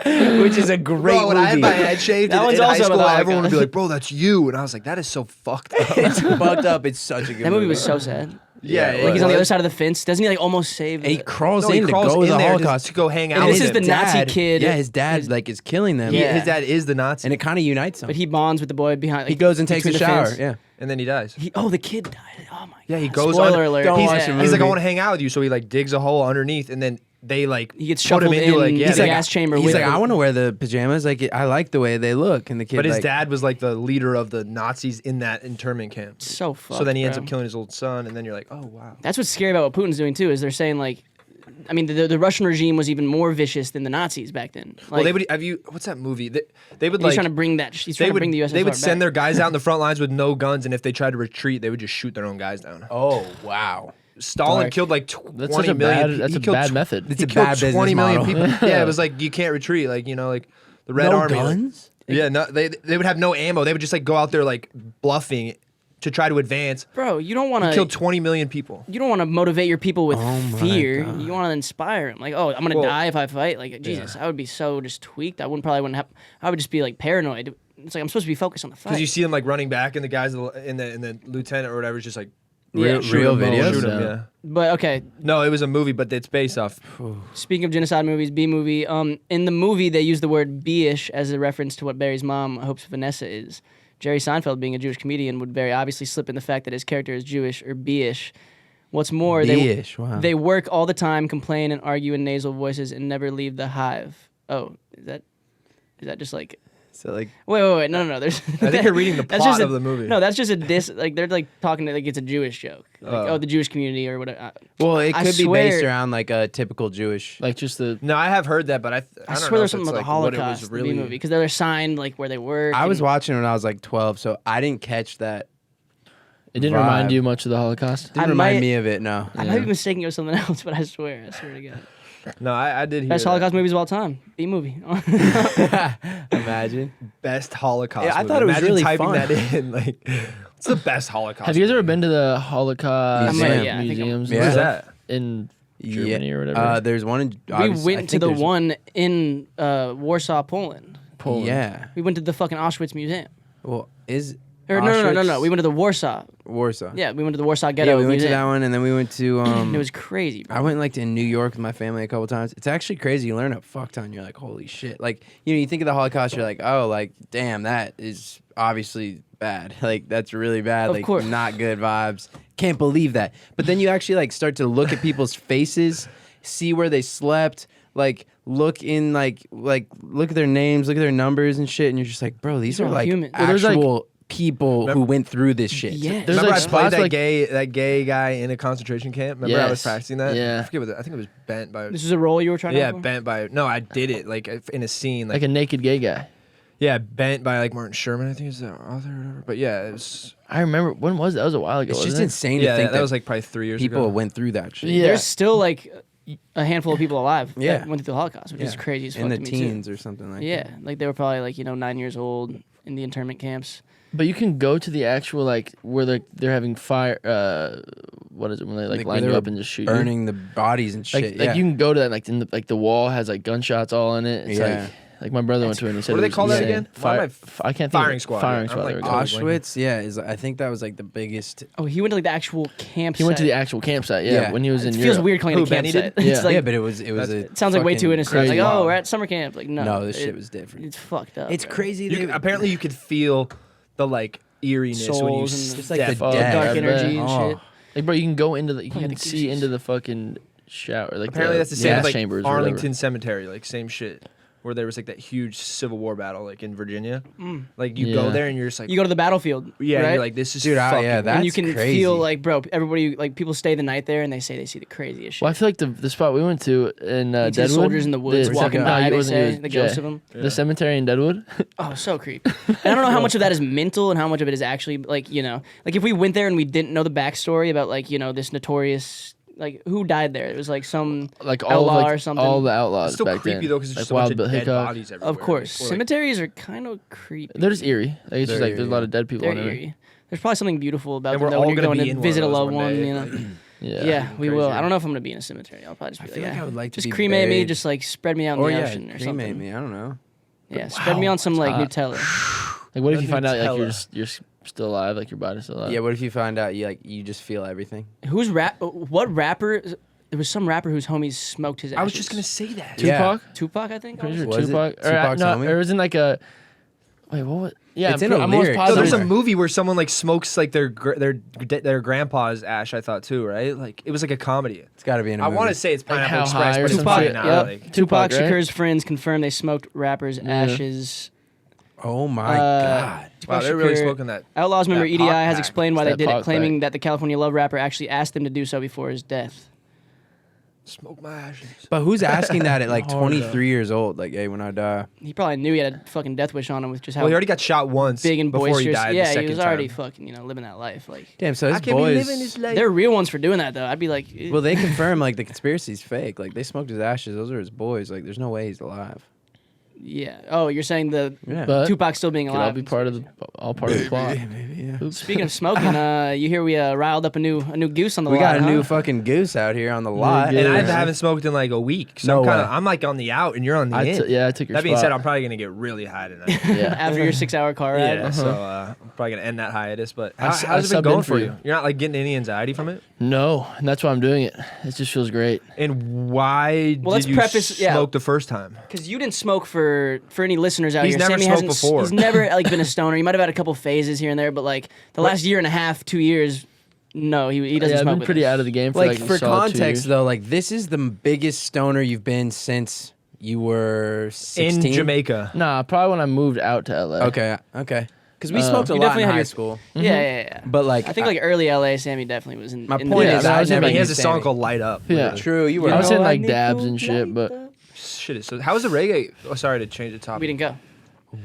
Which is a great bro, when I had movie. my head shaved That in one's high also school, about the everyone would be Holocaust. like, "Bro, that's you," and I was like, "That is so fucked up." It's fucked up. It's such a good That movie was so sad. Yeah, Like he's on the was. other side of the fence. Doesn't he like almost save? And he the- crawls No, he in to crawls go to in the there Holocaust. to go hang out. And with this is him. the Nazi kid. Yeah, his dad like is killing them. Yeah. His dad is the Nazi, And it kind of unites him. But he bonds with the boy behind. Like, He goes and takes a between the shower. fence. Yeah. and then he dies. The kid died. Oh my god. Yeah, he goes. Spoiler on, alert. Don't He's, watch the he's like, "I movie. want to hang out with you," so he like digs a hole underneath, and then they like He gets put him shuffled into in like yeah. the they- gas chamber. He's with like, him. I want to wear the pajamas. Like, I like the way they look. And the kid, But his like, dad was like the leader of the Nazis in that internment camp. So fucked, So then he ends bro. up killing his old son, and then you're like, "Oh wow." That's what's scary about what Putin's doing too. Is they're saying like, I mean, the Russian regime was even more vicious than the Nazis back then. Like, Well, they would have you. What's that movie? They would he's like. trying to bring that. He's They trying to would. bring the USSR They would back. send their guys out in the front lines with no guns, and if they tried to retreat, they would just shoot their own guys down. oh, wow. Stalin Dark. killed like That's 20 such a million. bad. That's he a killed bad method. It's He a killed bad business 20 million model. people. Yeah, it was like you can't retreat. Like like the Red No Army. like- guns? yeah, no, they would have no ammo. They would just like go out there like bluffing to try to advance. Bro, you don't want He to. killed 20 million people. You don't want to motivate your people with Oh my fear. God. You want to inspire them. Like, oh, I'm gonna Well, die if I fight. Like, Jesus, I would be so just tweaked. I wouldn't have. I would just be like paranoid. It's like I'm supposed to be focused on the fight. Because you see them like running back, and the guys in the lieutenant or whatever is just like Yeah. shoot Real him, videos? Shoot him, Yeah. yeah. But okay, No, it was a movie, but it's based off. speaking of genocide movies, B movie. In the movie, they use the word "B-ish" as a reference to what Barry's mom hopes Vanessa is. Jerry Seinfeld, being a Jewish comedian, would very obviously slip in the fact that his character is Jewish or B-ish. What's more, B-ish, wow. they work all the time, complain and argue in nasal voices, and never leave the hive. Oh, is that just like So like, Wait. No. There's. I think you're reading the That's plot just of the movie. No, that's just a diss. Like they're like talking like it's a Jewish joke. Like, the Jewish community or whatever. well, it I could be based swear- around like a typical Jewish. Like just the No, I have heard that, but I I don't swear know there's if something it's about the like Holocaust what it was in the really. movie because they're assigned like where they work. I was and- watching it when I was like 12, so I didn't catch that. it didn't Vibe. remind you much of the Holocaust. Didn't I remind might- me of it. No. I might be mistaking it with something else, but I swear to God. No, I did hear Best that. Holocaust movies of all time. B movie. Imagine. Best Holocaust. Yeah, I movie. thought it was Imagine really typing fun. that in. Like, what's the best Holocaust? Have you guys ever movie? been to the Holocaust Museum. Yeah, I think museums? I'm- Where's Yeah. that? In Germany or whatever. There's one in. We obviously, I went to think the there's- one in Warsaw, Poland. Poland. Yeah. We went to the fucking Auschwitz Museum. Well, is Or no. Auschwitz- We went to the Warsaw. Warsaw. Yeah, we went to the Warsaw Ghetto Yeah, we went to Museum. that one, and then we went to. And it was crazy, bro. I went like to New York with my family a couple times. It's actually crazy. You learn a fuck ton. You're like, holy shit. Like, you think of the Holocaust, you're like, oh, like, damn, that is obviously bad. Like, that's really bad. Of like, course. not good vibes. Can't believe that. But then you actually like start to look at people's faces, see where they slept, like look in like look at their names, look at their numbers and shit, and you're just like, bro, these They're are all like human. Well, there's, like- actual people who went through this shit. Yeah. There's, Remember like, I played spots, like- that gay guy in a concentration camp? Remember I was Yes. practicing that? Yeah. I forget what I think it was bent by. This is a role you were trying to Yeah, go for? bent by. No, I did it like in a scene. Like a naked gay guy. Yeah, bent by like Martin Sherman. I think is the author or whatever. But yeah, it was. I remember when was that? That was a while ago. It's just wasn't it? insane to Yeah, think that was like probably 3 years people ago. went through that shit. Yeah. There's still like a handful of people alive Yeah. that went through the Holocaust, which is crazy as fuck in the to me teens or something like too. Yeah, like they were probably like 9 years old in the internment camps. But you can go to the actual like where they're having fire. What is it when they like Like, line where you they up were and just shoot burning the bodies and you? Like shit. Yeah. you can go to that like in the like the wall has like gunshots all in it. It's Yeah. like my brother went to it and he said What do it they was call that insane. again? Why am I I can't think Firing of, squad, Firing yeah. squad. I'm there we like, go. Auschwitz, yeah, I think that was like the biggest. Oh, he went to like the actual campsite. He went to the actual campsite. Yeah, Yeah. when he was in It feels Europe. weird calling it a Who, Benny campsite. did? It's Yeah. like, Yeah, but it was a. it sounds like way too fucking innocent. Like, crazy. oh, we're at summer camp. Like, no. No, this shit was different. It's fucked up. It's bro. crazy. Apparently, you could feel the like eeriness when you Souls and Just like the step dead. dark I energy bet. and Oh. shit. Like, bro, you can go into the. You Fucking can see goosies. into the fucking shower. Like Apparently, that's the same gas as like chambers. or whatever. Arlington Cemetery, like same shit. Where there was like that huge Civil War battle, like in Virginia. Like you go Yeah. there and you're just like, You go to the battlefield. yeah, and right? you're like, this is Dude, fucking. yeah, and you that's can crazy. feel like, bro, everybody, like, people stay the night there and they say they see the craziest shit. Well, I feel like the spot we went to in You see Deadwood. the soldiers in the woods the- walking no, by, it they wasn't, say, it was the ghosts Jay. of them. The cemetery in Deadwood. Oh, so creepy. And I don't know how much of that is mental and how much of it is actually, like, like if we went there and we didn't know the backstory about, like, this notorious, like, who died there? It was like some Like all outlaw of, like, or something. all the outlaws It's still back creepy then. though because like there's just a Wild bunch Bill of dead Hickok. bodies everywhere. Of course. Or, like, Cemeteries are kind of creepy. They're just eerie. Like, it's just They're like there's a eerie, lot of dead people They're in it. eerie. There's probably something beautiful about And them we're though, all when you're gonna going be to in visit a one of loved those one, one day. Yeah, we will. crazy. I don't know if I'm gonna be in a cemetery. I'll probably just be feel like, like I would like to just be cremate me, buried. just like spread me out in Or the yeah, ocean or cremate something. me. I don't know. Yeah, spread me on some like hot. Nutella. Like, what if you find out like Nutella. you're still alive, like your body's still alive? Yeah, what if you find out you just feel everything? Who's what rapper? There was some rapper whose homies smoked his ashes. I was just gonna say that. Yeah. Tupac. Tupac, I think. Pretty sure Was it Tupac. Tupac's homie? Or it was in like a. Wait, what was? Yeah, It's in a I'm almost lyric. No, positive. there's a Somewhere. movie where someone like smokes like their grandpa's ash. I thought too, right? Like it was like a comedy. It's got to be in a I movie. want to say it's Like Pineapple How Express, High or but it's some probably shit. not. Yep. Like, Tupac Tupac, right? Shakur's friends confirmed they smoked rappers' ashes. Oh my Uh, god. wow, Tupac they're really Shakur- smoking that. Outlaws member That EDI Pac has pack. explained why It's they that did it, Pac claiming pack. that the California Love rapper actually asked them to do so before his death. Smoke my ashes. But who's asking that at like Hard, 23 years old? Like, hey, when I die. He probably knew he had a fucking death wish on him with just how Well, he already got shot once big and before boisterous. he died. Yeah, the second he was already time. fucking living that life. Like Damn, so his I can't be boys. living this life. they're real ones for doing that though. I'd be like, ew. Well, they confirm like the conspiracy's fake. Like they smoked his ashes. Those are his boys. Like there's no way he's alive. yeah. Oh, you're saying the Yeah. But Tupac still being could all alive? be part of the part of the plot. Maybe, yeah. Oops. Speaking of smoking, you hear we riled up a new goose on the We lot, got a huh? new fucking goose out here on the lot. And I Yeah. haven't smoked in like a week. So No I'm, kinda, way. I'm like on the out and you're on the in. Yeah, I took your That being spot. said, I'm probably going to get really high tonight. Yeah. After your 6-hour car ride. Yeah, so I'm probably going to end that hiatus. But I s- I how's it subbed been in going for for you. you? You're not like getting any anxiety from it? No, and that's why I'm doing it. It just feels great. And why Well, let's did you preface- yeah. smoke the first time? Because you didn't smoke for any listeners out He's here. never Sammy smoked hasn't. before. He's never like been a stoner. He might have had a couple phases here and there, but like the last year and a half, 2 years, no, he doesn't Yeah, I've smoke. been with pretty us. out of the game for Like like for a solid 2 context years. though, like this is the biggest stoner you've been since you were 16? In Jamaica. Nah, probably when I moved out to LA. Okay. Because we smoked a You lot definitely in had high your- school. Yeah. But like, I think like early LA, Sammy definitely was in. My in point the- is, Yeah, I I was in, never like, He has knew a song Sammy. called "Light Up." Yeah. literally. True, you were. I was know, in I like need dabs to and shit, light but up. Shit. So how was the reggae? Oh, sorry to change the topic. We didn't go.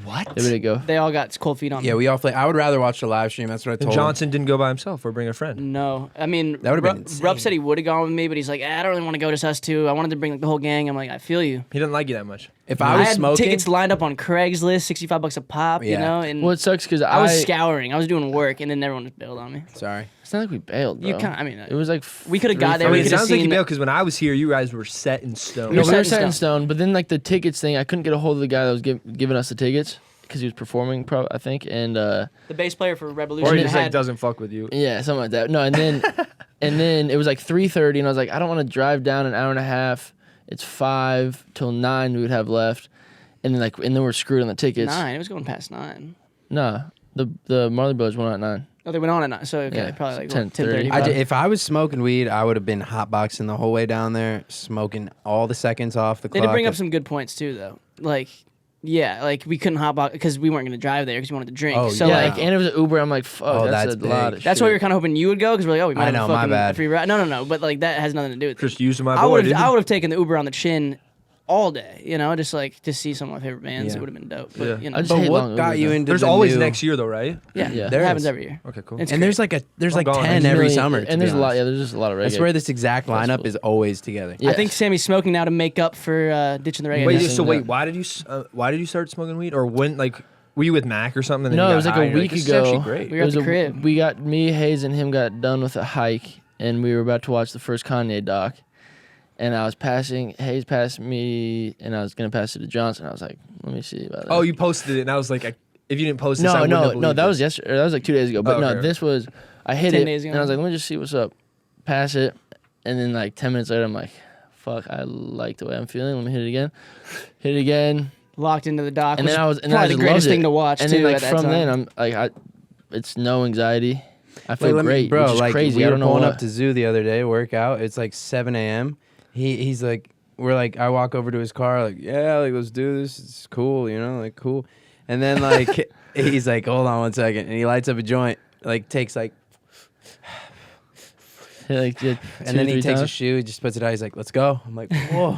What? there we go. They all got cold feet on. Yeah, them. we all play. I would rather watch the live stream. That's what I And told him. Johnson didn't go by himself or bring a friend. No, I mean, That would've been Rupp insane. said he would have gone with me, but he's like, I don't really want to go, just us two. I wanted to bring like the whole gang. I'm like, I feel you. He didn't like you that much. If I was had smoking, tickets lined up on Craigslist, $65 a pop, you Yeah. know, and Well, it sucks because I was scouring. I was doing work, and then everyone just bailed on me. sorry. It's not like we bailed. You Bro. can't. I mean, It was like we coulda 3, got there, I we mean, it could've sounds like you seen- bailed because when I was here, you guys were set in stone. No, we were set set in in stone. But then like the tickets thing, I couldn't get a hold of the guy that was giving us the tickets because he was performing, I think, and the bass player for Revolution or he just like had doesn't fuck with you. yeah, something like that. No, and then and then it was like 3:30, and I was like, I don't want to drive down an hour and a half. It's 5 till 9 we would have left, and then we're screwed on the tickets. 9. It was going past 9. Nah, the Marley Brothers went on at 9. Oh, they went on at 9. So okay, Yeah, probably like 10:30. 10:30. If I was smoking weed, I would have been hotboxing the whole way down there, smoking all the seconds off the They clock. did bring up some good points too, though. Like, yeah, like we couldn't hop out because we weren't gonna drive there because we wanted to drink. Oh, so Yeah, like, like, and it was an Uber. I'm like, fuck, Oh, that's that's a lot big. of that's shit. why we were kind of hoping you would go because we're like, oh, we might I have know, a my fucking bad. free ride. No, but like that has nothing to do with it. Just using my I boy. would didn't have you? taken the Uber on the chin all day, you know, just like to see some of my favorite bands. Yeah. It would have been dope. But Yeah. you know, I just But hate what long got Ubers, you though. into There's the always new- next year though, right? yeah, Yeah. it There happens is. every year. Okay, cool. It's And there's like I'm gone. 10 There's every Really- summer. to and be there's a lot. honest. Yeah, there's just a lot of reggae. That's where this exact lineup festivals. is always together. Yeah. I think Sammy's smoking now to make up for ditching the reggae. Wait, missing so that. wait, why did you start smoking weed, or when? Like, were you with Mac or something? And then No, you it was got like high a and you're week this is ago. actually great. We were at It was the a- crib. We got me, Hayes, and him got done with a hike, and we were about to watch the first Kanye doc. And I was Hayes passed me, and I was gonna pass it to Johnson. I was like, let me see about that. Oh, you posted it, and I was like, if you didn't post this, I no, wouldn't have no, no. believed That it. was yesterday. That was like 2 days ago. But Oh, no, okay. this was I hit 10 it, days ago. and I was like, let me just see what's up. Pass it, and then like 10 minutes later, I'm like, fuck, I like the way I'm feeling. Let me hit it again. Hit it again. Locked into the dock. And which then I was, and then I probably just the greatest loved thing it. to watch And too. then like at that from time. then, I'm like, it's no anxiety. I feel Let me- great, bro. which is Like crazy. we I were don't know pulling what. up to Zoo the other day, work out. It's like 7 a.m. He's like, we're like, I walk over to his car, like, yeah, like let's do this. It's cool, you know, like cool. And then like he's like, hold on one second, and he lights up a joint, like takes like, Like, yeah, and then he 2-3 takes a times. shoe, just puts it out. He's like, let's go. I'm like, whoa, fuck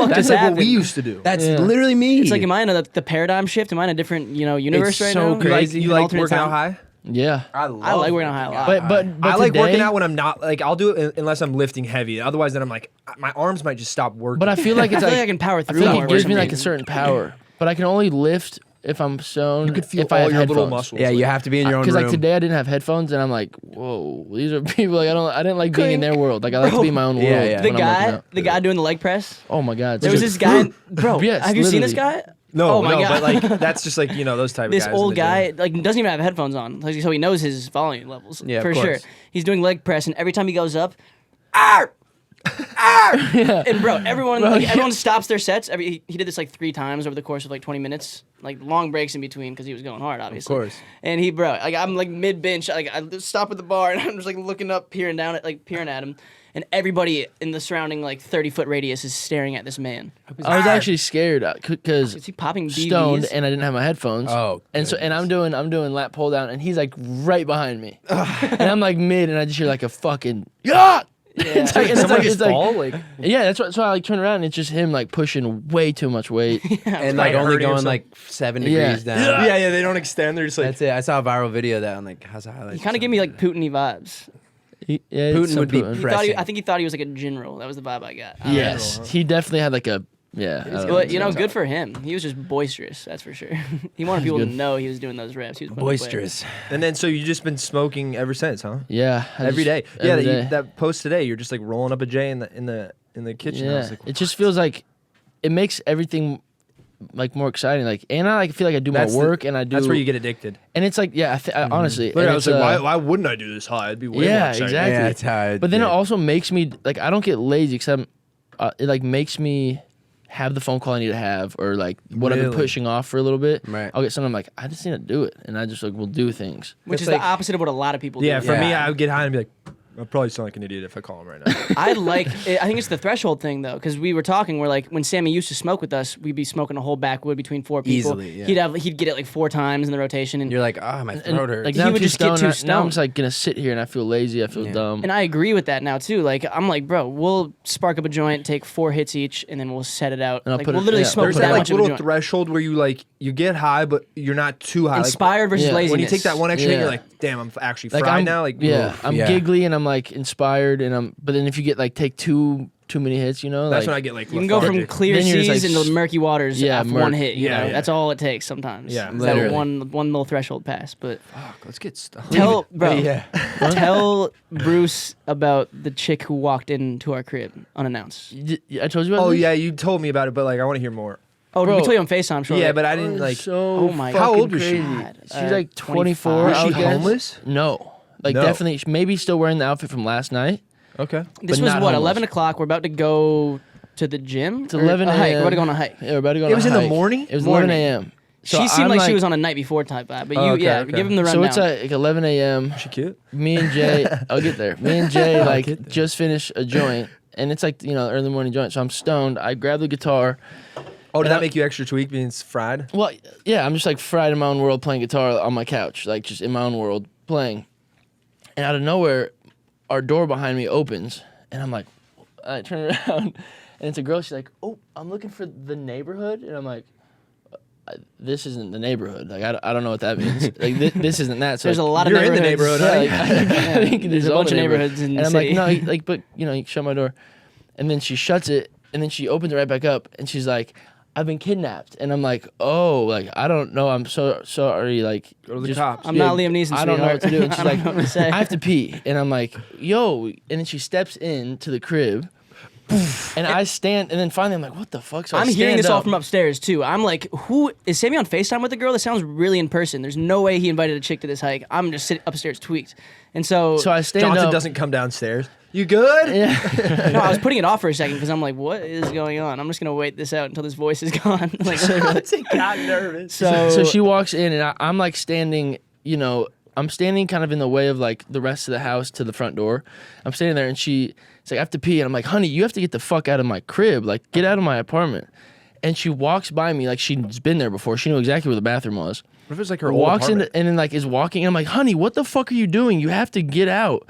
That's just like happened? what we used to do. that's Yeah. literally me. It's like, am I in the paradigm shift? Am I in a different, universe It's right so now? crazy. You An like alternate working out time? high? Yeah, I like working out high a lot. but I like working today- out when I'm not like I'll do it unless I'm lifting heavy. Otherwise, then I'm like my arms might just stop working. But I feel like I it's feel like like I can power I through feel more. like it gives for me some like a reason. certain power, but I can only lift if I'm stoned. you could feel if I all have your little headphones. muscles. yeah, you have to be in your own Because room. like today I didn't have headphones and I'm like, whoa, these are people like I didn't like being in their world. Like I like to be in my own world. Yeah, yeah. The when I'm working out. guy doing the leg press. Oh my god. There was this guy, bro. Yes, have you seen this literally. guy? No, Oh my no, God. but like that's just like those type This of guys. old in the guy gym. like doesn't even have headphones on, like, so he knows his volume levels. Yeah, of for sure. course. He's doing leg press, and every time he goes up, arr, arr, and bro, everyone stops their sets. He did this like 3 times over the course of like 20 minutes, like long breaks in between because he was going hard, obviously. course. And like I'm like mid bench, like I just stop at the bar, and I'm just like looking up, peering at him. And everybody in the surrounding like 30-foot radius is staring at this man. I was actually scared because Is he popping BBs? stoned and I didn't have my headphones. Oh, and I'm doing lat pull down and he's like right behind me, and I'm like mid and I just hear like a fucking yeah. It's like, and Someone it's just like, fall like yeah, that's why I like turn around and it's just him like pushing way too much weight. and probably like only hurting going himself. like 7 Yeah. degrees down. yeah, they don't extend. They're just like That's it. I saw a viral video of that on like how's the highlights. He kind of gave me like Putin-y vibes. Yeah, it's Putin some would be Putin. Pressing. I think he thought he was like a general. That was the vibe I got. Yes, he definitely had like a yeah. I don't know. But good for him. He was just boisterous. That's for sure. He wanted people to good. know he was doing those reps. He was putting them boisterous. And then so you just been smoking ever since, huh? Yeah, Every day. Yeah, every day. that post today, you're just like rolling up a J in the kitchen. I was Yeah, like, it just feels like it makes everything like more exciting. Like, and I like feel like I do That's more the- work, and I do. that's where you get addicted. And it's like, yeah, honestly, Literally, and I was it's, like, why wouldn't I do this high? It'd be way Yeah, more exciting. exactly. Yeah, it's how it, But then yeah. it also makes me like I don't get lazy because it like makes me have the phone call I need to have or like what I've been Really? pushing off for a little bit. Right. I'll get something I'm like I just need to do it, and I just like will do things. Which It's is like- the opposite of what a lot of people Yeah, do. for me, Yeah. I would get high and be like, I'll probably sound like an idiot if I call him right now. I think it's the threshold thing though, because we were talking. We're like, when Sammy used to smoke with us, we'd be smoking a whole backwood between 4 people. Easily, yeah. He'd get it like 4 times in the rotation, and You're like, my throat hurts. Like He now I'm would too just get stoned, too Now I'm stoned. just like gonna sit here and I feel lazy. I feel dumb. and I agree with that now too. Like I'm like, bro, we'll spark up a joint, take 4 hits each, and then we'll set it out. And I'll Like put we'll it- literally yeah. smoke There's that that like much of a little joint. threshold where you get high, but you're not too high. Inspired versus Yeah. laziness. When you take that one extra hit, Yeah. you're like, damn, I'm actually Like fried I'm now. Like, yeah, oof. I'm Yeah. giggly and I'm like inspired but then if you get like take too many hits, you know, That's like when I get like You can go from lethargic. clear Then you're just, seas like, into murky waters yeah, after one murk. hit. You Yeah, know, yeah. that's all it takes sometimes. Yeah. It's that Literally. one little threshold pass. But Fuck, let's get stuff. tell bro, yeah. tell Bruce about the chick who walked into our crib unannounced. I told you about Oh this? yeah, you told me about it, but like I want to hear more. Oh, did Bro. we tell you on FaceTime? Sure. Yeah, but I It didn't was like. so Oh my How fucking old was she? crazy. God. She's like 24. 25. Was I she would guess. homeless? No. Like No. definitely maybe still wearing the outfit from last night. Okay. This but was not what, homeless. 11 o'clock. We're about to go to the gym. It's Or 11 a hike. We're a.m. about to go on a hike. Yeah, we're about to go on It a was in the hike. morning? It was Morning. 11 a.m. So She seemed I'm like she was on a night before type vibe, but you, okay, yeah, okay. give him the So rundown. it's like 11 a.m. Is she cute? Me and Jay, I'll get there. Me and Jay like get there. just finished a joint, and it's like early morning joint. So I'm stoned. I grab the guitar. Oh, did And that make you extra tweak being fried? Well, yeah, I'm just like fried in my own world playing guitar on my couch, like just in my own world playing. And out of nowhere, our door behind me opens, and I'm like, I turn around, and it's a girl. She's like, "Oh, I'm looking for the neighborhood," and I'm like, "This isn't the neighborhood. Like, I don't know what that means. Like, this isn't that." So There's a like, lot of You're in the neighborhoods. neighborhood, yeah, huh? like, I think There's a all bunch the of neighborhoods in and the I'm city. like, no, but you can shut my door. And then she shuts it, and then she opens it right back up, and she's like, "I've been kidnapped," and I'm like, "Oh, like I don't know. I'm so sorry. Like, Go to the just- cops. I'm not Liam Neeson, I don't know what to do." And she's I don't like, know what to say. "I have to pee," and I'm like, "Yo!" And then she steps into the crib, and I stand, and then finally I'm like, "What the fuck?" So I I'm hearing stand this all up. from upstairs too. I'm like, who is Sammy on FaceTime with the girl? That sounds really in person. There's no way he invited a chick to this hike. I'm just sitting upstairs tweaked. And so, So I stand Johnson up. doesn't come downstairs. You good? Yeah. no, I was putting it off for a second because I'm like, what is going on? I'm just gonna wait this out until this voice is gone. Like, literally. got nervous. So she walks in, and I'm like standing, I'm standing kind of in the way of like the rest of the house to the front door. I'm standing there, and she's like, "I have to pee," and I'm like, "Honey, you have to get the fuck out of my crib. Like, get out of my apartment." And she walks by me like she's been there before. She knew exactly where the bathroom was. What if it's like her old Walks apartment? in and then like is walking. And I'm like, "Honey, what the fuck are you doing? You have to get out."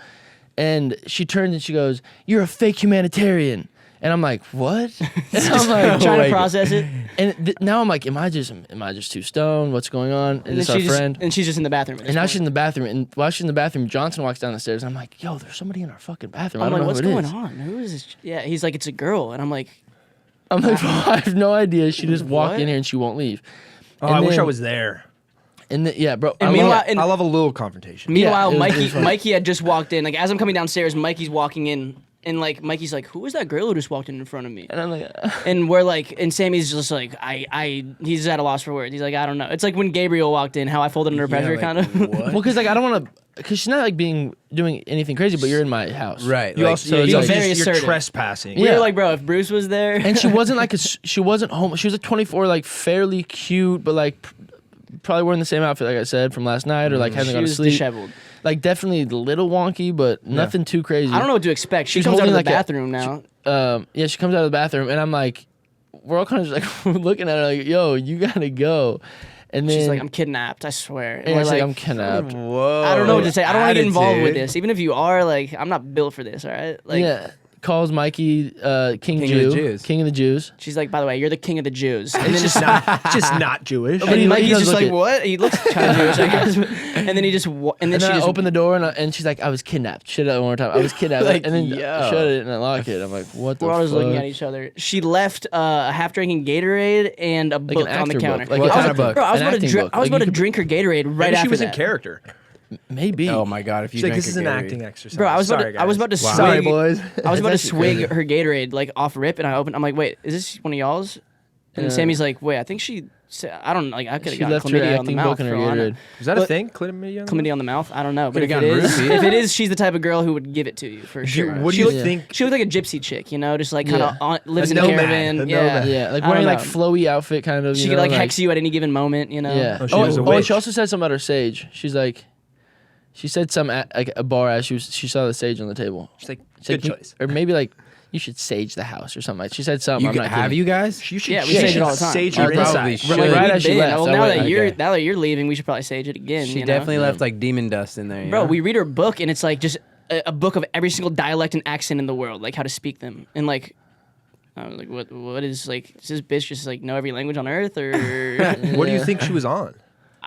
And she turns and she goes, "You're a fake humanitarian." And I'm like, "What?" And I'm like, trying to "Wait." process it. And now I'm like, am I just too stoned? What's going on? And Is this then our she friend? and she's just in the bathroom. at this And now point. she's in the bathroom. And while she's in the bathroom, Johnson walks down the stairs. And I'm like, "Yo, there's somebody in our fucking bathroom. I I'm don't like, know what's who it going is." on? Who is this? Yeah, he's like, it's a girl, and I'm like, I'm like, I have no idea. She just walked What? in here and she won't leave. Oh, And I wish I then- was there. And yeah, bro. And I meanwhile- love- and- I love a little confrontation. meanwhile, it was fun. Mikey had just walked in. Like as I'm coming downstairs, Mikey's walking in, and like Mikey's like, who is that girl who just walked in front of me? and I'm like, And we're like, and Sammy's just like, he's at a loss for words. He's like, I don't know. It's like when Gabriel walked in, how I folded under pressure, like, kind of. what? well, because like I don't want to, because she's not like doing anything crazy, but you're in my house, Right. You like, also, so yeah, it's you like- very you're assertive. trespassing. We Yeah. were like, bro, if Bruce was there, And she wasn't like she wasn't home. She was like 24, like fairly cute, but like probably wearing the same outfit, like I said, from last night, or like hasn't she gone to was sleep. disheveled. Like definitely a little wonky, but nothing too crazy. I don't know what to expect. She She's comes out of holding the like a- bathroom now. Yeah, she comes out of the bathroom, and I'm like, we're all kind of just like looking at her like, "Yo, you gotta go." And then She's like, I'm kidnapped, I swear. And and we're she's like, I'm kidnapped. Whoa. I don't know what to say. I don't want to get involved with Attitude. this. Even if you are, like, I'm not built for this, all right? Like, Yeah, calls Mikey King of Jew, the Jews. King of the Jews. she's like, by the way, you're the king of the Jews. And then It's just not, it's just not Jewish. But he and Mikey's does just look like, it. what? He looks kind of Jewish, I guess. And then he just, and then And then she I just open the door and she's like, "I was kidnapped." Shut it out one more time. I was kidnapped. Like, and then yo. shut it and I lock it. I'm like, what the We're all just looking fuck? at each other. She left a half-drinking Gatorade and a book an on the actor counter. book. Like What a kind actor of book? Bro, I was An about to acting drink. book. I was Like, about you to could- drink her Gatorade right Maybe after she was that. in character. Maybe. Oh my god! If you She's like, drink this is a an Gatorade. acting exercise. Bro, I was Sorry, about to guys. swig. Sorry, boys. I was about to That's actually swig crazy. her Gatorade like off rip, and I opened. I'm like, wait, is this one of y'all's? And then Yeah. Sammy's like, wait, I think she. I don't like. I could have She gotten left her chlamydia on the acting mouth book in her for all I know. Gatorade. Was that a But- thing? Chlamydia? Chlamydia on the mouth. I don't know, but if Could've it gotten is, roofied. if it is, she's the type of girl who would give it to you for sure. What do She you looked- think? She looked like a gypsy chick, you know, just like kind Yeah. of lives A in a nomad, caravan. a Yeah, nomad. Yeah, like I don't wearing like know. flowy outfit kind of. She you could know, like hex you at any given moment, you know. Yeah. Oh, she was a and witch. she also said something about her sage. She's like, She said some at like a bar as she saw the sage on the table. She's like, She said, good choice. Or maybe like you should sage the house or something. Like she said something. You I'm not have kidding. you guys? You should, Yeah, we you sage it should all the time. Sage You your probably inside. should. Like, right We've as she been- left, well, I now went, that you're okay. now that you're leaving, we should probably sage it again. She you know? definitely left like demon dust in there. You Bro, know? we read her book and it's like just a book of every single dialect and accent in the world, like how to speak them. And like, I was like, what is like? Does this bitch just like know every language on earth or? What do you think she was on?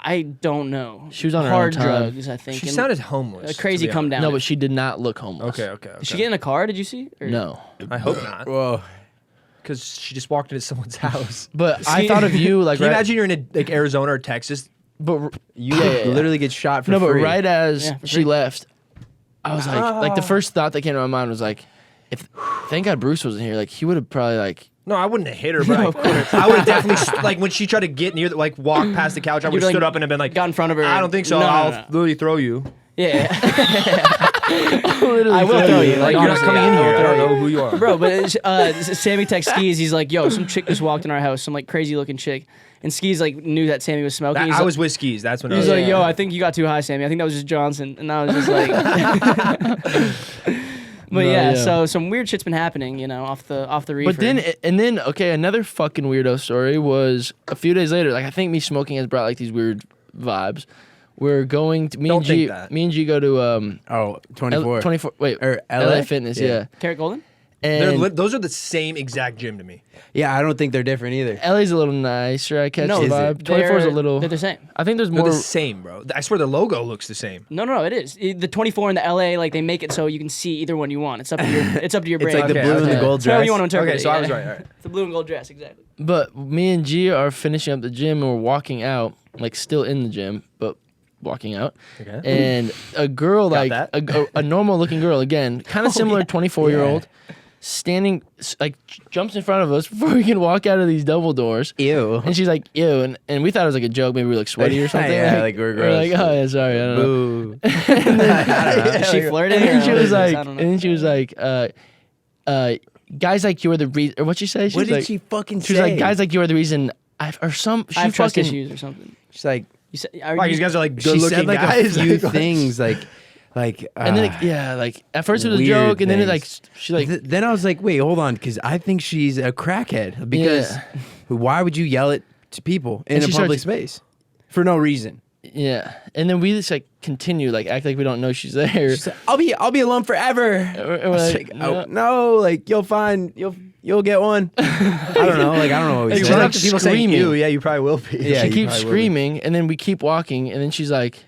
I don't know. She was on her hard own time. drugs, I think. She and sounded homeless. a crazy to be come honest. down. No, but she did not look homeless. Okay. Did she get in a car? Did you see? Or- No. I hope not, Whoa. because she just walked into someone's house. But I thought of you like Can you right, imagine you're in like Arizona or Texas? but You Yeah. literally get shot for no, but free. right as Yeah, for she free. left, I was like the first thought that came to my mind was like, if thank God Bruce wasn't here, like he would have probably like No, I wouldn't have hit her, but I would have definitely like when she tried to get near, like walk past the couch, I would You'd, have like, stood up and have been like, got in front of her. I don't think so. No, no, I'll no. literally throw you. Yeah. literally I will throw you. Like, You're not honestly, coming I in will here. I throw don't you. know who you are. Bro, but Sammy texts Skis. He's like, "Yo, some chick just walked in our house. Some like crazy looking chick." And Skis like knew that Sammy was smoking. He's I like, was with skis. That's when I He's was like, "Yo, I think you got too high, Sammy. I think that was just Johnson." And I was just like, but yeah, yeah. so some weird shit's been happening, you know, off the reefer. But then okay, another fucking weirdo story was a few days later. Like I think me smoking has brought like these weird vibes. We're going to Don't think that. me and G go to Oh, 24. 24 wait Or LA LA? Fitness, Yeah. yeah. Carrot Golden. And those are the same exact gym to me. Yeah, I don't think they're different either. LA's a little nicer. I catch No, the is vibe. it? 24 is a little. They're the same. I think there's They're more. the same, bro. I swear the logo looks the same. No, it is. The 24 and the LA, like they make it so you can see either one you want. It's up to your it's up to your It's brain. like the Okay, blue and the okay. gold It's however dress. you want to interpret Okay, it. so I was yeah. right. All right. It's the blue and gold dress, exactly. But me and G are finishing up the gym and we're walking out, like still in the gym, but walking out. Okay. And a girl, Got like that. a normal looking girl, again, kind of similar, 24-year-old, standing, like jumps in front of us before we can walk out of these double doors. Ew. And she's like, ew. And we thought it was like a joke. Maybe we were like sweaty or something. Yeah, like we're gross. like, oh, yeah, sorry. I don't know. Boo. Is she flirting? And then or she what was is this? like, I don't know. and then she was like, guys like you are the reason, or what'd she say? She What was did like, she fucking say? She was like, guys like you are the reason, or some, she I have trust fucking, issues or something. She's like, You said, Wow, these guys are like she good looking said like guys. a few things, like, and then yeah, like at first it was a weird joke, and then it like things. she like then I was like, wait, hold on, because I think she's a crackhead. Because Yeah. why would you yell it to people in And a she public starts- space for no reason? yeah, and then we just like continue like act like we don't know she's there. She's like, I'll be alone forever. We're I was like, like, oh, no, like you'll get one. I don't know, like I don't know what we She's said. like people saying screaming. you, yeah, you probably will be. Yeah, she you keeps probably will be. screaming, and then we keep walking, and then she's like,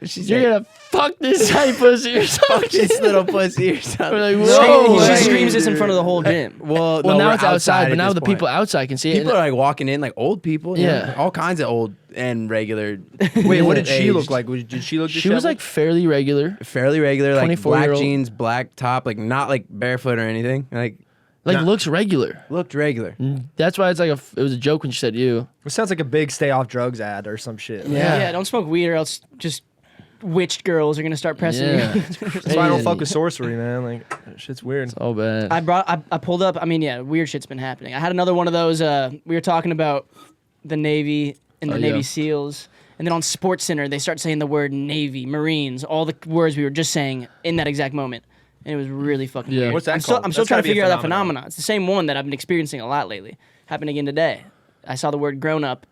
She's "You're like, gonna fuck this type pussy or something." this little pussy or something. We're like, She whoa. she screams this in front of the whole gym. Well, Well, no, now we're it's outside, but at now this the people point. outside can see it. People are like walking in, like old people. you know, Yeah. all kinds of old and regular. Wait, what did she aged. look like? Did she look? She was like fairly regular. Fairly regular, like 24-year-old. black jeans, black top, like not like barefoot or anything. Like Like Nah. looks regular. looked regular. That's why it's like it was a joke when she said you. It sounds like a big stay off drugs ad or some shit. Yeah. Don't smoke weed or else just witched girls are gonna start pressing Yeah. you. That's why I don't fuck with sorcery, man. Like that shit's weird. Oh bad. I pulled up. I mean, yeah, weird shit's been happening. I had another one of those. We were talking about the Navy and the Oh, Navy yeah. SEALs, and then on Sports Center they start saying the word Navy, Marines, all the words we were just saying in that exact moment, and it was really fucking Yeah. weird. What's that I'm still called? I'm still That's trying gotta to be a figure out that phenomenon. phenomenon. It's the same one that I've been experiencing a lot lately. Happened again today. I saw the word grown up.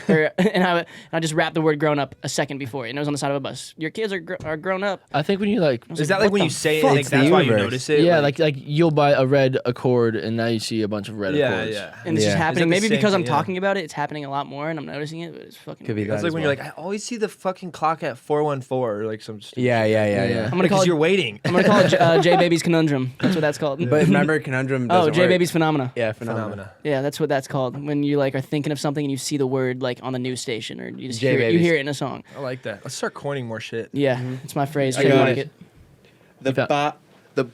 and I just wrapped the word grown up a second before, and it was on the side of a bus. Your kids are grown up. I think when you like Is that like what when the you say it, fuck? like It's the that's why you universe. notice it? yeah, like you'll buy a red Accord and now you see a bunch of red yeah, Accords. yeah. And it's Yeah. just Is happening. that the Maybe same because I'm thing? Yeah. talking about it, it's happening a lot more, and I'm noticing it. But it's fucking. Could be that. That's like as when well. you're like, I always see the fucking clock at 414 or like some. Stupid Yeah. I'm gonna call Because it. you're waiting. I'm gonna call it J Baby's conundrum. That's what that's called. But remember, conundrum. oh, doesn't J work. Baby's phenomena. Yeah, phenomena. Phenomena. Yeah, that's what that's called. When you like are thinking of something and you see the word like on the news station, or you just J hear it, you Babies. hear it in a song. I like that. Let's start coining more shit. Yeah, it's my phrase. I Feel got like it. The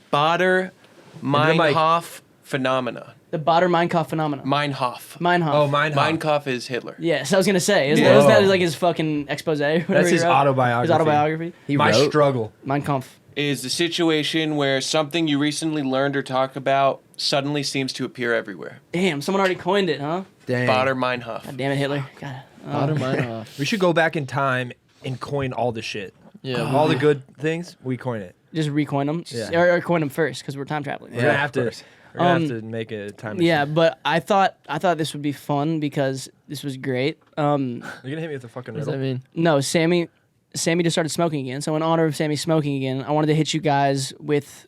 Baader-Meinhof phenomena. The Baader-Meinhof phenomenon. Meinhof. Meinhof. Oh, mine. Meinhof is Hitler. Yes, I was gonna say. Isn't Yeah. that like his fucking expose? Or whatever That's he his wrote? autobiography. His autobiography. He My wrote. struggle. Mein Kampf. Is the situation where something you recently learned or talked about suddenly seems to appear everywhere. Damn, someone already coined it, huh? Dang. Baader-Meinhof. God damn it, Hitler. God. Bottom line off. We should go back in time and coin all the shit. Yeah. All the good things, we coin it. Just recoin them, Yeah. or coin them first because we're time traveling. We're gonna have to. We're gonna have Um, to make a time machine. Yeah, but I thought this would be fun because this was great. You're gonna hit me with a fucking What does that riddle. mean? No, Sammy just started smoking again. So in honor of Sammy smoking again, I wanted to hit you guys with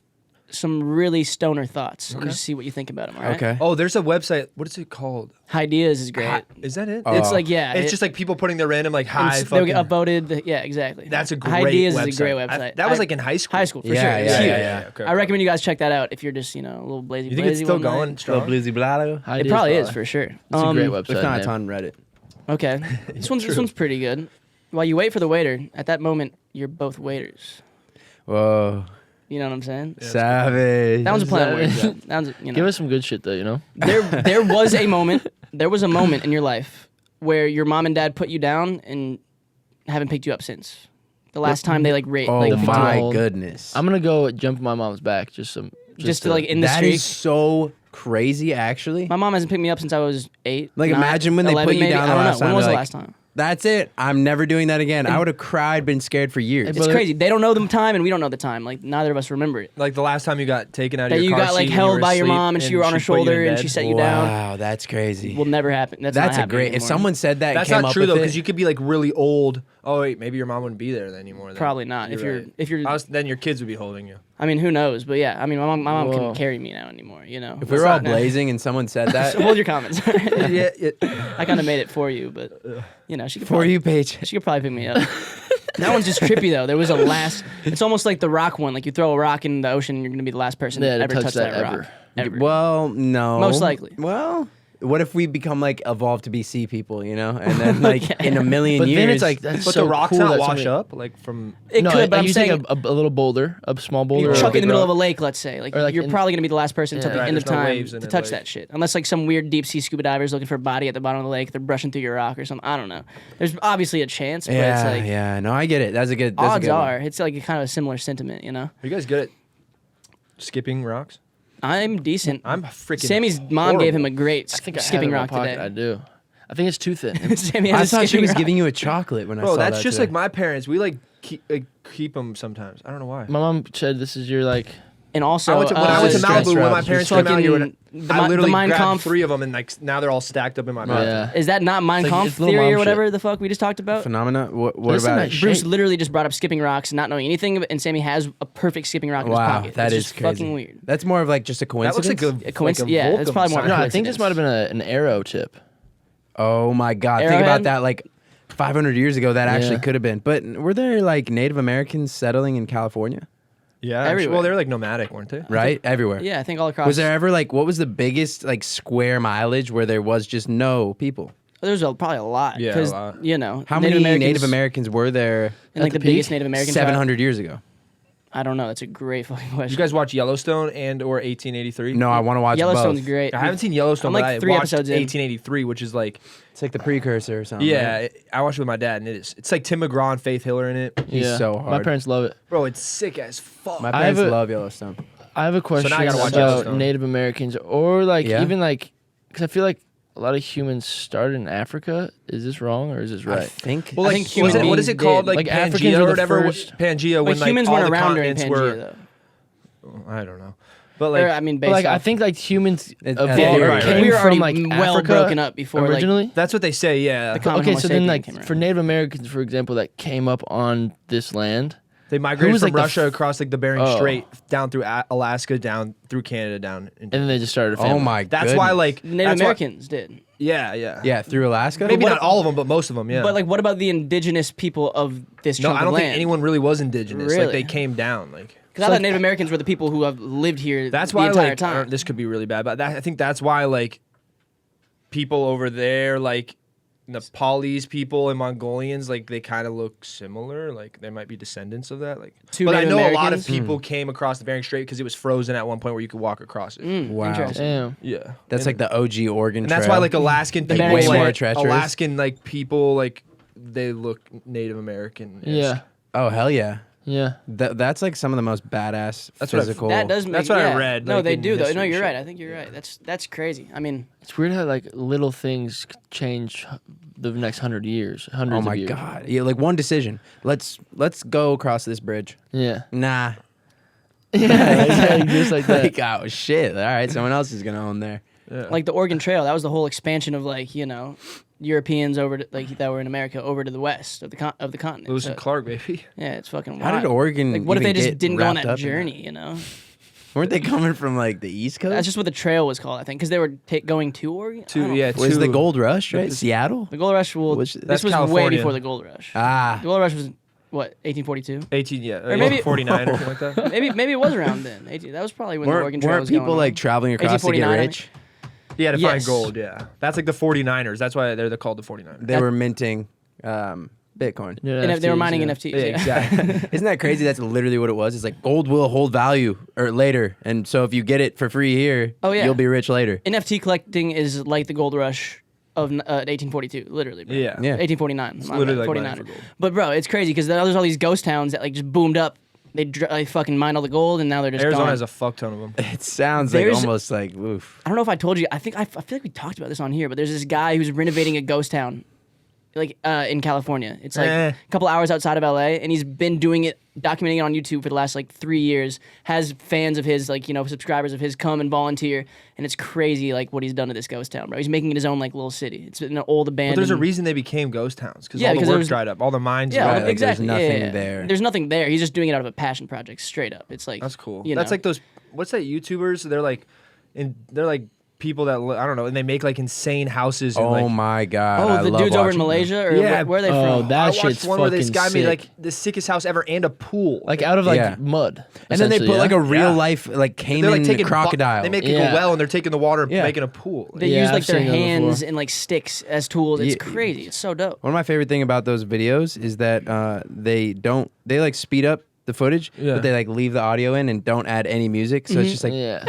some really stoner thoughts and just see what you think about them. All right? Okay. Oh, there's a website. What is it called? Highdeas is great. Is that it? It's Oh. like It's just like people putting their random like and high. they'll get fucking- upvoted. Yeah, exactly. That's a great Highdeas website. is a great website. That was like in high school. high school for Yeah, sure. yeah, It's yeah, huge. yeah. Okay, I recommend you guys check that out if you're just a little blazy. You think it's blazy still one night. going Little strong? bluesy blotto. It probably is for sure. It's a great website. If not, it's man. on Reddit. Okay, this one's pretty good. While you wait for the waiter, at that moment you're both waiters. Whoa. You know what I'm saying? Savage. That one's a plan of Savage. words. That one's, you know. Give us some good shit though, you know. There was a moment in your life where your mom and dad put you down and haven't picked you up since. The last time they like rate Oh like my old. goodness. I'm gonna go jump my mom's back just to like in the That street. is so crazy, actually. My mom hasn't picked me up since I was 8. Like, 9, imagine when they 11 put you maybe. down the I don't last know. When time, was the like- last time? That's it. I'm never doing that again. I would have cried, been scared for years. It's crazy. They don't know the time and we don't know the time. Like neither of us remember it. Like the last time you got taken out of That your you car got like seat when you held were by your asleep mom and she were on her she put you in shoulder and bed. she set you down. Wow, that's crazy. Will never happen. That's That's not a happening great. If anymore. someone said that, That's and came not up true with though, it, because you could be like really old. Oh wait, maybe your mom wouldn't be there anymore. Then. Probably not. If you're then your kids would be holding you. I mean, who knows? But yeah, I mean, my mom Whoa. couldn't carry me now anymore. You know. if we were all That's not- blazing and someone said that So hold your comments. Yeah. I kind of made it for you, but you know, she could for probably, you, Paige. She could probably pick me up. That one's just trippy though. There was a last. It's almost like the rock one. Like you throw a rock in the ocean, and you're gonna be the last person Yeah, to to ever touch touch that that rock. ever. Ever. Well, no. Most likely. Well, what if we become like evolved to be sea people, you know, and then like in a million But years, then it's like that's But so the rocks cool not that wash somebody- up like from. It no, could, but I'm you saying take a little boulder, a small boulder, you or a chuck it in big the middle rock. of a lake, let's say. Like, Or, like, you're in- probably gonna be the last person until Yeah. the Right, end of there's no time waves in to it, touch like- that shit. Unless like some weird deep sea scuba divers looking for a body at the bottom of the lake, they're brushing through your rock or something. I don't know. There's obviously a chance, but yeah, it's like yeah. No, I get it. That's a good. That's a odds good one. are it's like a kind of a similar sentiment, you know. Are you guys good at skipping rocks? I'm decent. I'm freaking. Sammy's mom gave him a great I think I have it skipping in my rock pocket. today. I do. I think it's too thin. Sammy I has a thought she skipping was rock. giving you a chocolate when I Bro, saw that's that just today. like my parents. We like keep them sometimes. I don't know why. My mom said this is your like. And also, when I went to stress Malibu, when my wraps. parents came out here, fucking I literally Mein grabbed Kampf. 3 of them and like now they're all stacked up in my bathroom. Yeah. Is that not Mein It's like- Kampf it's little theory mom or whatever shit. the fuck we just talked about? Phenomena. What Listen, about that it? shit- Bruce literally just brought up skipping rocks, not knowing anything, and Sammy has a perfect skipping rock in his Wow, pocket. that It's is just crazy. fucking weird. That's more of like just a That coincidence. looks like a coincidence. Yeah, Volcom it's probably more sign. No, I coincidence. think this might have been an arrow tip. Oh my God! Think Arrowhead? about that. Like 500 years ago, that actually Yeah. could have been. But were there like Native Americans settling in California? Yeah, actually, Everywhere. well, they're like nomadic, weren't they? Right, everywhere. Yeah, I think all across. Was there ever like what was the biggest like square mileage where there was just no people? There's probably a lot. Yeah, a 'cause, lot. you know, How many Native Americans were there And like at the the biggest peak? Native American tribe? 700 years ago? I don't know. That's a great fucking Did question. you guys watch Yellowstone and or 1883? No, I want to watch Yellowstone's both. great. I haven't seen Yellowstone, I'm like but I 3 watched episodes in. 1883, which is like, It's like the precursor or something. yeah, right? I watched it with my dad, and it's like Tim McGraw and Faith Hiller in it. He's so My hard. parents love it. Bro, it's sick as fuck. My I have parents a- love Yellowstone. I have a question now I gotta watch about Yellowstone. Native Americans or like Yeah? even like because I feel like a lot of humans started in Africa. Is this wrong or is this I right? think. Well, I like, think human what is it beings called? did. Like, Like, Africans Pangea were or the whatever. first- Pangea, But when like humans all weren't the around during continents Pangea, were. though. I don't know, but Or, like, I mean, But based like I off- think like humans It- evolved, yeah, right, came right. we were already from like well Africa broken up before like, originally. that's what they say. Yeah, The common Okay, Homo so then sapien like came around. for Native Americans, for example, that came up on this land. they migrated was, from like, the Russia f- across like the Bering Oh. Strait down through Alaska, down through Canada, down. And then they just started a family. Oh my. That's why, goodness. like, Native that's why- Americans did. yeah. Yeah, through Alaska. Maybe what- not all of them, but most of them. Yeah. But like, what about the indigenous people of this no, chunk I don't of think land? anyone really was indigenous. Like Really? they came down. Like Because I thought Native Americans were the people who have lived here that's the why entire like time. this could be really bad, but I think that's why like people over there like Nepalese people and Mongolians like they kind of look similar. Like there might be descendants of that. Like, Two but I Native know a lot of Americans? people came across the Bering Strait because it was frozen at one point where you could walk across it. Wow. Interesting. Damn. Yeah, That's and, like the OG Oregon and that's Trail. why like Alaskan The people, Bering Way more like, treacherous. Alaskan like people like they look Native American. Yeah. Oh hell yeah. Yeah. That's like some of the most badass That's what I've- physical. That does make. That's what I yeah. read, No, like, they in do though. No, history you're shit. right. I think you're right. That's crazy. I mean, It's weird how like little things change the next 100 years. Hundreds Oh of my years. god! Yeah, like one decision. Let's go across this bridge. Yeah. Nah. Yeah, just like that. Like, oh shit! All right, someone else is gonna own there. like the Oregon Trail. That was the whole expansion of like Europeans over to, like that were in America over to the west of the continent. Lewis So, and Clark, baby. yeah, it's fucking. How wild. did Oregon? Like, what if even they just get didn't go on wrapped that up in journey? Weren't they coming from like the East Coast? That's just what the trail was called, I think, because they were going to Oregon. I don't know. Was the two- gold rush right? Seattle. The gold rush. Well, Which- this That's was way California. before the gold rush. Ah, The gold rush was what 1842. 18, yeah. Or maybe- 49 or something like that. Maybe it was around then. 18, that was probably when the Oregon Trail weren't was people going like on. traveling across to get 1849, I mean. rich? Yeah, to find Yes. gold, yeah. That's like the 49ers. That's why they're called the 49ers. They were minting Bitcoin. Yeah, And they were NFTs, mining yeah. NFTs. Yeah, Yeah. exactly. Isn't that crazy? That's literally what it was. It's like gold will hold value or later, and so if you get it for free here, Oh, yeah. you'll be rich later. NFT collecting is like the gold rush of 1842, literally. Bro. Yeah. Yeah. 1849. It's literally like mining for gold. But bro, it's crazy because there's all these ghost towns that like just boomed up. They fucking mined all the gold and now they're just Arizona gone. has a fuck ton of them. It sounds like There's- almost like oof. I don't know if I told you. I feel like we talked about this on here, but there's this guy who's renovating a ghost town, like in California. It's like a couple hours outside of LA, and he's been doing it, documenting it on YouTube for the last like 3 years. Has fans of his, like subscribers of his, come and volunteer, and it's crazy like what he's done to this ghost town, bro. He's making it his own like little city. It's an old But abandoned. there's a reason they became ghost towns because Yeah, all the 'cause work there was- dried up, all the mines. Yeah, dried Right, up. like, exactly. there's nothing yeah. there. There's nothing there. He's just doing it out of a passion project, straight up. It's like That's cool. you That's know. like those. What's that? YouTubers? They're like people that I don't know, and they make like insane houses. And, Oh like, my god! Oh, I the love dudes over watching in them. Malaysia, or Yeah. where are they Oh, from? that I watched shit's one where this fucking guy made sick. like the sickest house ever and a pool. Like out of like Yeah. mud. And then they put essentially, like yeah? a real Yeah. life like they're caiman like taking crocodile. They make like Yeah. a well and they're taking the water and Yeah. making a pool. They Yeah, use like I've their seen that before. hands and like sticks as tools. It's Yeah. crazy. It's so dope. One of my favorite thing about those videos is that they like speed up the footage, Yeah. but they like leave the audio in and don't add any music. So it's just like Yeah.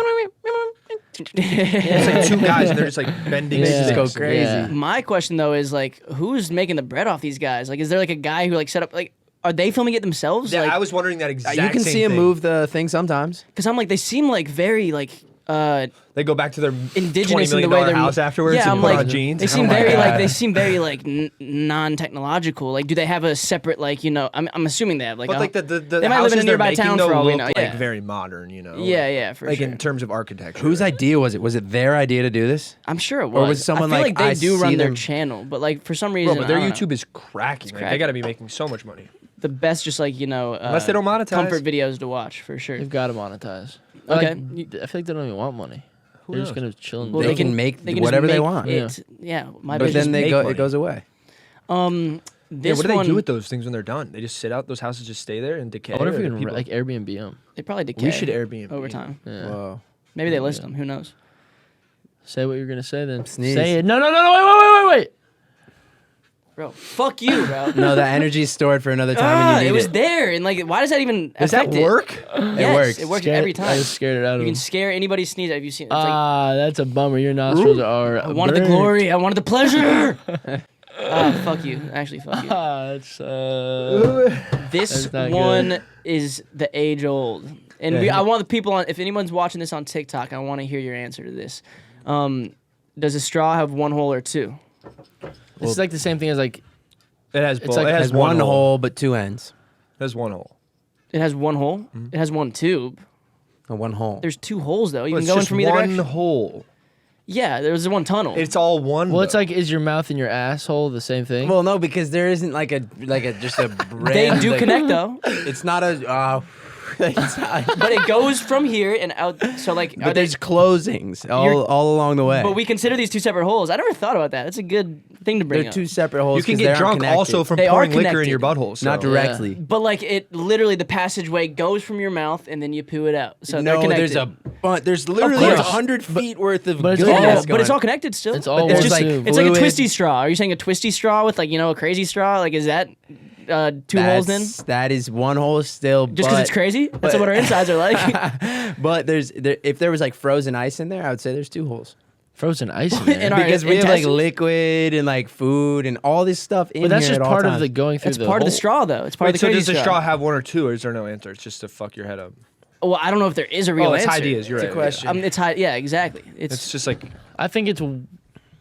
It's like two guys and they're just like bending. They Yeah. just go sticks. crazy. Yeah. My question though is like, who's making the bread off these guys? Like, is there like a guy who like set up like? Are they filming it themselves? Yeah, like, I was wondering that exact. You can same see him thing. move the thing sometimes. because I'm like, they seem like very like They go back to their indigenous $20 in the million way they're house afterwards Yeah, and I'm put like, on jeans. they seem Oh my very God. like they seem very like non-technological. Like, do they have a separate like I'm assuming they have like. But a- like the they might live in houses a they're nearby making, town though, for all we look know. like Yeah. very modern, you know. Yeah, yeah, for like sure. in terms of architecture. Whose idea was it? Was it their idea to do this? I'm sure it was. Or was someone I feel like, they I do see run their them- channel, but like for some Bro, reason, but their I don't know. YouTube is cracking. Like, they cracking. got to be making so much money. The best, just like Unless they don't monetize. comfort videos to watch for sure. They've got to monetize. Okay. Like, I feel like they don't even want money. They're just knows? gonna chill and Well, They do it. can make just whatever they make want. it. Yeah, my But business. then they make go. money. It goes away. Yeah, This what do they one, do with those things when they're done? They just sit out. Those houses just stay there and decay. I wonder if or we do can people- like Airbnb them. They probably decay. We should Airbnb over time. Yeah. Whoa. Maybe they list them. Who knows? Say what you're gonna say then. Sneeze. Say it. No. Wait. Bro, fuck you, bro. No, that energy is stored for another time when you need it was it. there, and like, why does that even Does that affect work? Yes, works. It works Scared- every I time. just scared it out You of can him. scare anybody sneeze. Have you seen? It's like, That's a bummer. Your nostrils are. I wanted the burnt. glory. I wanted the pleasure. Fuck you. Actually, fuck you. That's This That's not one good. is the age old, and I want the people on. If anyone's watching this on TikTok, I want to hear your answer to this. Does a straw have one hole or two? This is like the same thing as like It has. It's both. like- it It has has one hole. hole but two ends. It has one hole. It has one hole. Mm-hmm. It has one tube. One hole. There's two holes though. You Well, can it's go in just from either one direction. hole. Yeah, there's one tunnel. It's all one. well, it's though. like is your mouth and your asshole the same thing? Well, no, because there isn't like a just a. they brand do that- connect though, It's not a. It's not- but it goes from here and out. So like, but there's closings all along the way. But we consider these two separate holes. I never thought about that. That's a good thing to bring They're up. two separate holes. You can 'cause they get aren't drunk connected. also from They are pouring liquor in connected. your butthole. So. Not directly. But like it literally, the passageway goes from your mouth and then you poo it out. So they're No, connected. there's literally course. 100 feet worth of but it's goodness all- Yeah, going. but it's all connected still. It's all It's one just tube. it's like a fluid. twisty straw. Are you saying a twisty straw with like a crazy straw? Like is that two holes then? That is one hole still. Just because it's crazy? That's what our insides are like. But if there was like frozen ice in there, I would say there's two holes. Frozen ice in there. In our Because we have like intestines? liquid and like food and all this stuff in But that's here just at all part of times. the going through It's the part of the hole. straw, though. It's part Wait, of so the does crazy the straw have one or two, or is there no answer? It's just to fuck your head up. Well, I don't know if there is a real Oh, it's answer. Highdeas. You're It's a right. question. It's high. Yeah, exactly. It's just like I think it's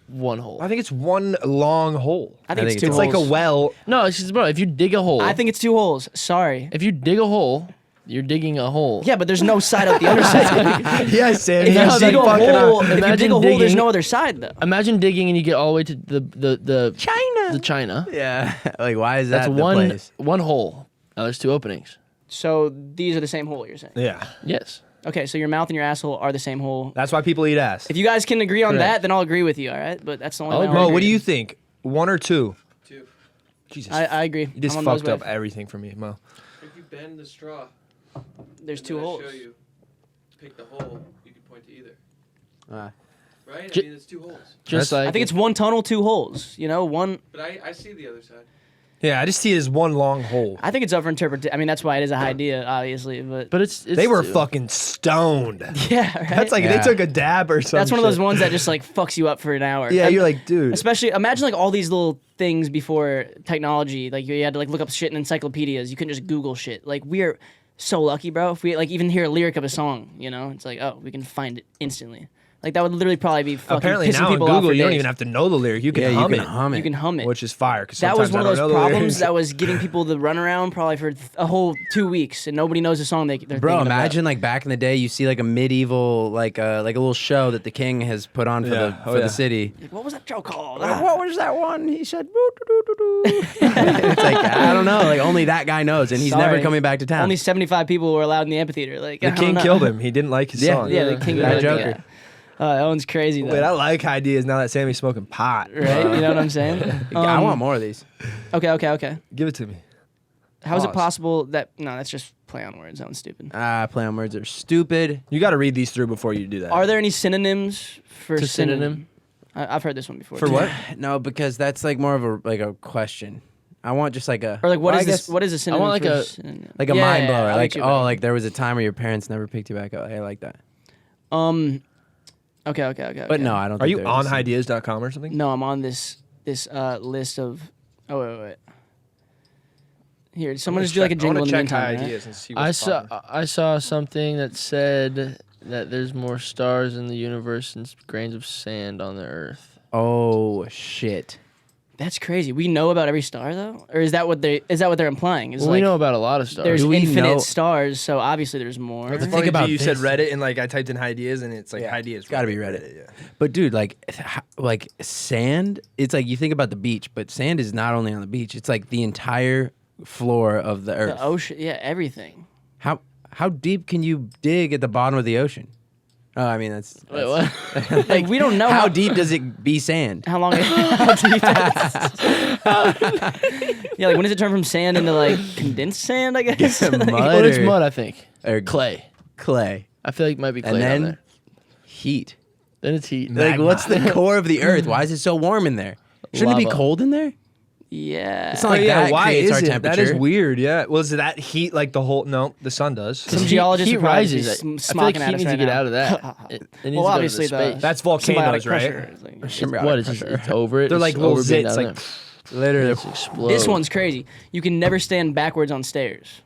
one hole. I think it's one long hole. I think I it's think two It's holes. like a well. No, it's just, bro, if you dig a hole. I think it's 2 holes. Sorry. if you dig a hole, you're digging a hole. Yeah, but there's no side out the other side. Yes, Sam. If No, you dig a fucking- hole, if you dig imagine a hole, there's digging- no other side though. Imagine digging and you get all the way to the China. The China. Yeah. Like, why is that That's the one place? one hole. Now there's 2 openings. So these are the same hole. You're saying? Yeah, Yes. Okay, so your mouth and your asshole are the same hole. that's why people eat ass. If you guys can agree on Correct. that, then I'll agree with you. All right, but that's the only I'll way. agree. I'll Mo, what do agree. you think? 1 or 2? 2. Jesus, I agree. you just I'm on those fucked up waves. everything for me, Mo. If you bend the straw, There's 2 holes. pick the hole, you can point to either. Uh, Right? Ju- I mean, it's 2 holes. Just That's- like I think it's 1 tunnel, 2 holes. You know, one. But I see the other side. Yeah, I just see it as one long hole. I think it's overinterpreted. I mean, that's why it is a idea, obviously. But But it's They were 2. fucking stoned. yeah, right. That's like Yeah. they took a dab or something. That's one of those ones that just like fucks you up for an hour. Yeah, And you're like, dude. especially imagine like all these little things before technology. Like you had to like look up shit in encyclopedias. You couldn't just Google shit. Like we are so lucky, bro. If we like even hear a lyric of a song, you know, it's like oh, we can find it instantly. Like that would literally probably be fucking Apparently pissing now on people off Google, for you don't days. even have to know the lyric. You can yeah, hum you can it, hum it. You can hum it. which is fire. 'Cause That was one of sometimes I those don't know the problems lyrics. that was giving people the runaround probably for a whole 2 weeks, and nobody knows the song they're Bro, thinking imagine like back in the day, you see like a medieval like a little show that the king has put on for Yeah. the Oh, for yeah. the city. about. What was that show called? What was that one? He said, "Boo, doo, doo, doo, doo." It's like I don't know. Like only that guy knows, and he's never Sorry. coming back to town. Only 75 people were allowed in the amphitheater. Like The I don't king know. killed him. He didn't like his Yeah. song. Yeah, the king. That was Joker. Yeah. That one's crazy though. Wait, I like Highdeas now that Sammy's smoking pot. Right? You know what I'm saying? I want more of these. Okay. Give it to me. How is it Pause. possible that no? That's just play on words. That one's stupid. Play on words are stupid. You got to read these through before you do that. Are there any synonyms for To synonym? synonym? I've heard this one before. For too. what? No, because that's like more of a question. I want just like a Or like what well, is I this? guess What is a synonym? want for like a- synonym? like a Yeah, mind blower. I'll Like get you oh, back. like there was a time where your parents never picked you back up. I like that. Okay. But no, I don't. Are think you there on is. Highdeas.com or something? No, I'm on this list of. Oh wait. Here, someone just do like a jingle in the meantime. right? and see I saw something that said that there's more stars in the universe than grains of sand on the earth. Oh shit! That's crazy. We know about every star though, or is that what they're implying? Is Well, we know about a lot of stars. there's Do we infinite know- stars, so obviously there's more. It's Think funny about about you said this. Reddit and like I typed in Highdeas and it's like Yeah, Highdeas. it's gotta be Reddit. Yeah. But dude, like sand. It's like you think about the beach, but sand is not only on the beach. It's like the entire floor of the earth. The ocean, yeah, everything. How deep can you dig at the bottom of the oceon? Oh, I mean that's Wait, what? Like we don't know how deep does it be sand? how long. How deep yeah, like when does it turn from sand into like condensed sand? I guess. Yeah, Like, mud. Well, it's or- mud, I think. Or Clay. clay, I feel like it might be clay and down then there. heat. Then it's heat. Like, what's the core of the earth? Why is it so warm in there? Shouldn't it be Lava. cold in there? yeah. It's not like that creates our temperature. That is weird. Yeah. Was that heat like the whole? No, the sun does. Some Heat- geologists heat would probably be rises. I feel like smocking at heat us needs to right get now. out of that. It needs to go to obviously the space. That's symbiotic volcanoes, pressure right? is like- What is it? It's over it. They're like It's little over being zits, down like there. Literally. It's explode. This one's crazy. You can never stand backwards on stairs.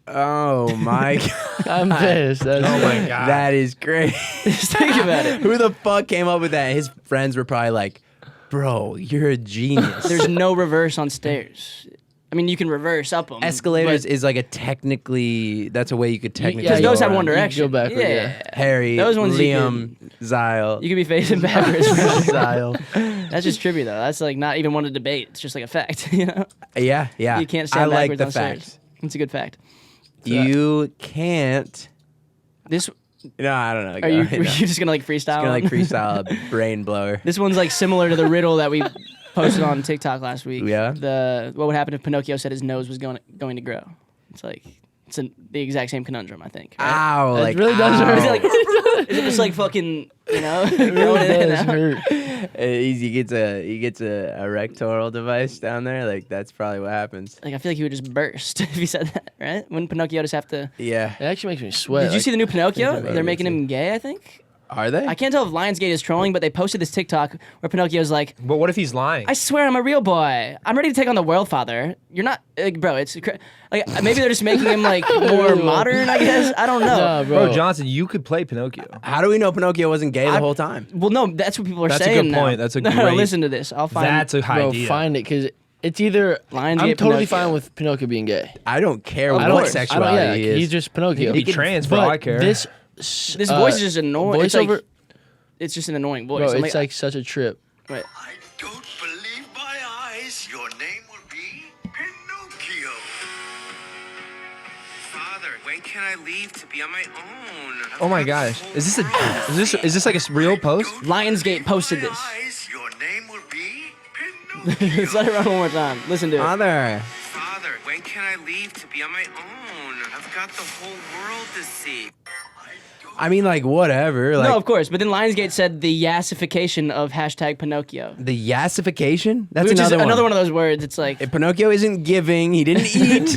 Oh my god. I'm pissed. That's Oh my god. That is great. Just think about it. Who the fuck came up with that? His friends were probably like, "Bro, you're a genius." There's no reverse on stairs. I mean, you can reverse up them. Escalators is like that's a way you could technically. because yeah, those you have are. one You can direction. go backward, yeah. Harry, Those ones you Liam, Zyle. You could be facing backwards. Zyle. That's just trivia, though. That's like not even one to debate. It's just like a fact. You know, Yeah. you can't stand I like backwards the on facts. stairs. It's a good fact. You can't. This No, I don't know. are you? Go. Were you just gonna like freestyle? Gonna like on? freestyle a brain blower. This one's like similar to the riddle that we posted on TikTok last week. Yeah? The what would happen if Pinocchio said his nose was going to grow? It's like the exact same conundrum, I think. Right? Ow! It Like really does ow. hurt. Is it like? Is it just like fucking? You know, It growing really in and does out? hurt. He gets a rectoral device down there. Like that's probably what happens. Like I feel like he would just burst if he said that, right? Wouldn't Pinocchio just have to? Yeah. It actually makes me sweat. Did you see the new Pinocchio? about They're it, making too. him gay, I think. Are they? I can't tell if Lionsgate is trolling, but they posted this TikTok where Pinocchio's like, But what if he's lying? I swear I'm a real boy. I'm ready to take on the world, father. You're not, like, bro. It's like maybe they're just making him like more modern. I guess I don't know. Nah, Bro, Johnson, you could play Pinocchio. How do we know Pinocchio wasn't gay the whole time? Well, no, that's what people are That's a saying. good now. point. That's a No, great- listen to this. I'll find. That's a high Bro, idea. find it because it's either Lionsgate I'm totally Pinocchio. fine with Pinocchio being gay. I don't care Of what course. sexuality he is. He's just Pinocchio. He could be trans for but all I care. This voice is just annoying. It's like- Voiceover, It's just an annoying voice. bro, I'm it's like such a trip. wait. I don't believe my eyes. Your name will be Pinocchio. Father, when can I leave to be on my own? Oh my gosh. Is this like a real post? Lionsgate posted this. Eyes, your name will be Pinocchio. Let's let it run one more time. Listen to it. Father. Father, when can I leave to be on my own? I've got the whole world to see. I mean, like, whatever. Like, No, of course. But then Lionsgate said the yassification of hashtag Pinocchio. the yassification? That's Which another is one. another one of those words. It's like, If Pinocchio isn't giving, he didn't eat.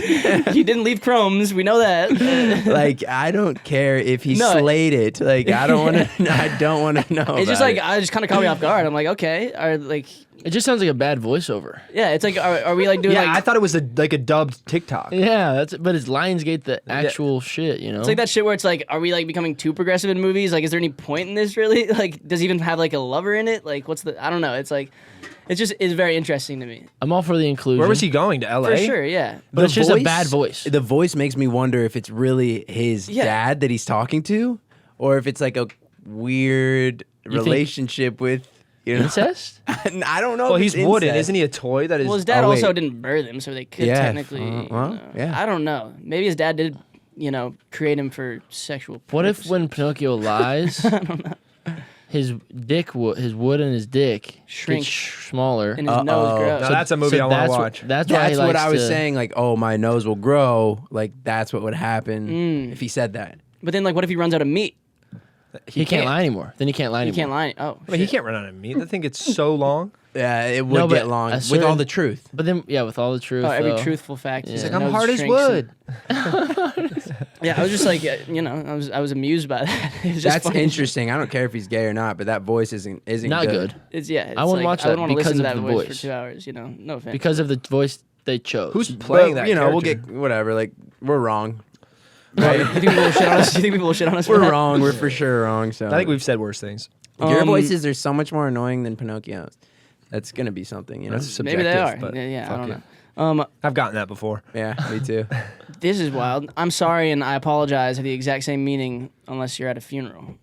he didn't leave crumbs. We know that. Like, I don't care if he No. slayed it. Like, I don't want to. I don't want to know. It's just about like, it. I just kind of caught me off guard. I'm like, okay. Are like, It just sounds like a bad voiceover. yeah, it's like, are we like doing Yeah, like, I thought it was like a dubbed TikTok. Yeah, but it's Lionsgate the actual shit, you know? it's like that shit where it's like, are we like becoming too progressive in movies? Like, is there any point in this really? Like, does he even have like a lover in it? Like, I don't know. It's like, it's very interesting to me. I'm all for the inclusion. Where was he going? To LA? For sure, yeah. But it's just a bad voice. The voice makes me wonder if it's really his Yeah. dad that he's talking to, or if it's like a weird think- relationship with, you know. Incest? I don't know. Well, if he's it's wooden. incest. Isn't he a toy that is? Well, his dad Oh, also wait. didn't birth him, so they could Yeah, technically. well, yeah. I don't know. Maybe his dad did, create him for sexual. What if purposes. when Pinocchio lies, his wood and his dick Shrink. gets smaller? and his nose grows? No, that's a movie I want that's to what- watch. That's why he That's what likes I was to- saying. Like, oh, my nose will grow. Like, that's what would happen if he said that. But then, like, what if he runs out of meat? He can't lie anymore. Then he can't lie He anymore. can't lie. Oh, I mean, he shit. can't run out of meat. I think it's so long. Yeah, it would No, but get long a with certain- all the truth. But then, yeah, with all the truth. Oh, every though. truthful fact. He's his like, I'm nose hard as shrinks and- wood. Yeah, I was just like, I was amused by that. It's just That's funny. interesting. I don't care if he's gay or not, but that voice isn't Not good. It's It's I wouldn't like, watch I that wouldn't want to because listen to of that the voice voice. for 2 hours. No offense. Because of the voice they chose. Who's playing that? You know, we'll character? get whatever. Like, we're wrong. you think people will shit on us? You think people will shit on us? for We're that? wrong. We're for sure wrong. So I think we've said worse things. your voices are so much more annoying than Pinocchio's. That's gonna be something, you know. That's Maybe they are. subjective, but Yeah, I fuck don't it. know. I've gotten that before. Yeah, me too. This is wild. I'm sorry, and I apologize. Have the exact same meaning unless you're at a funeral.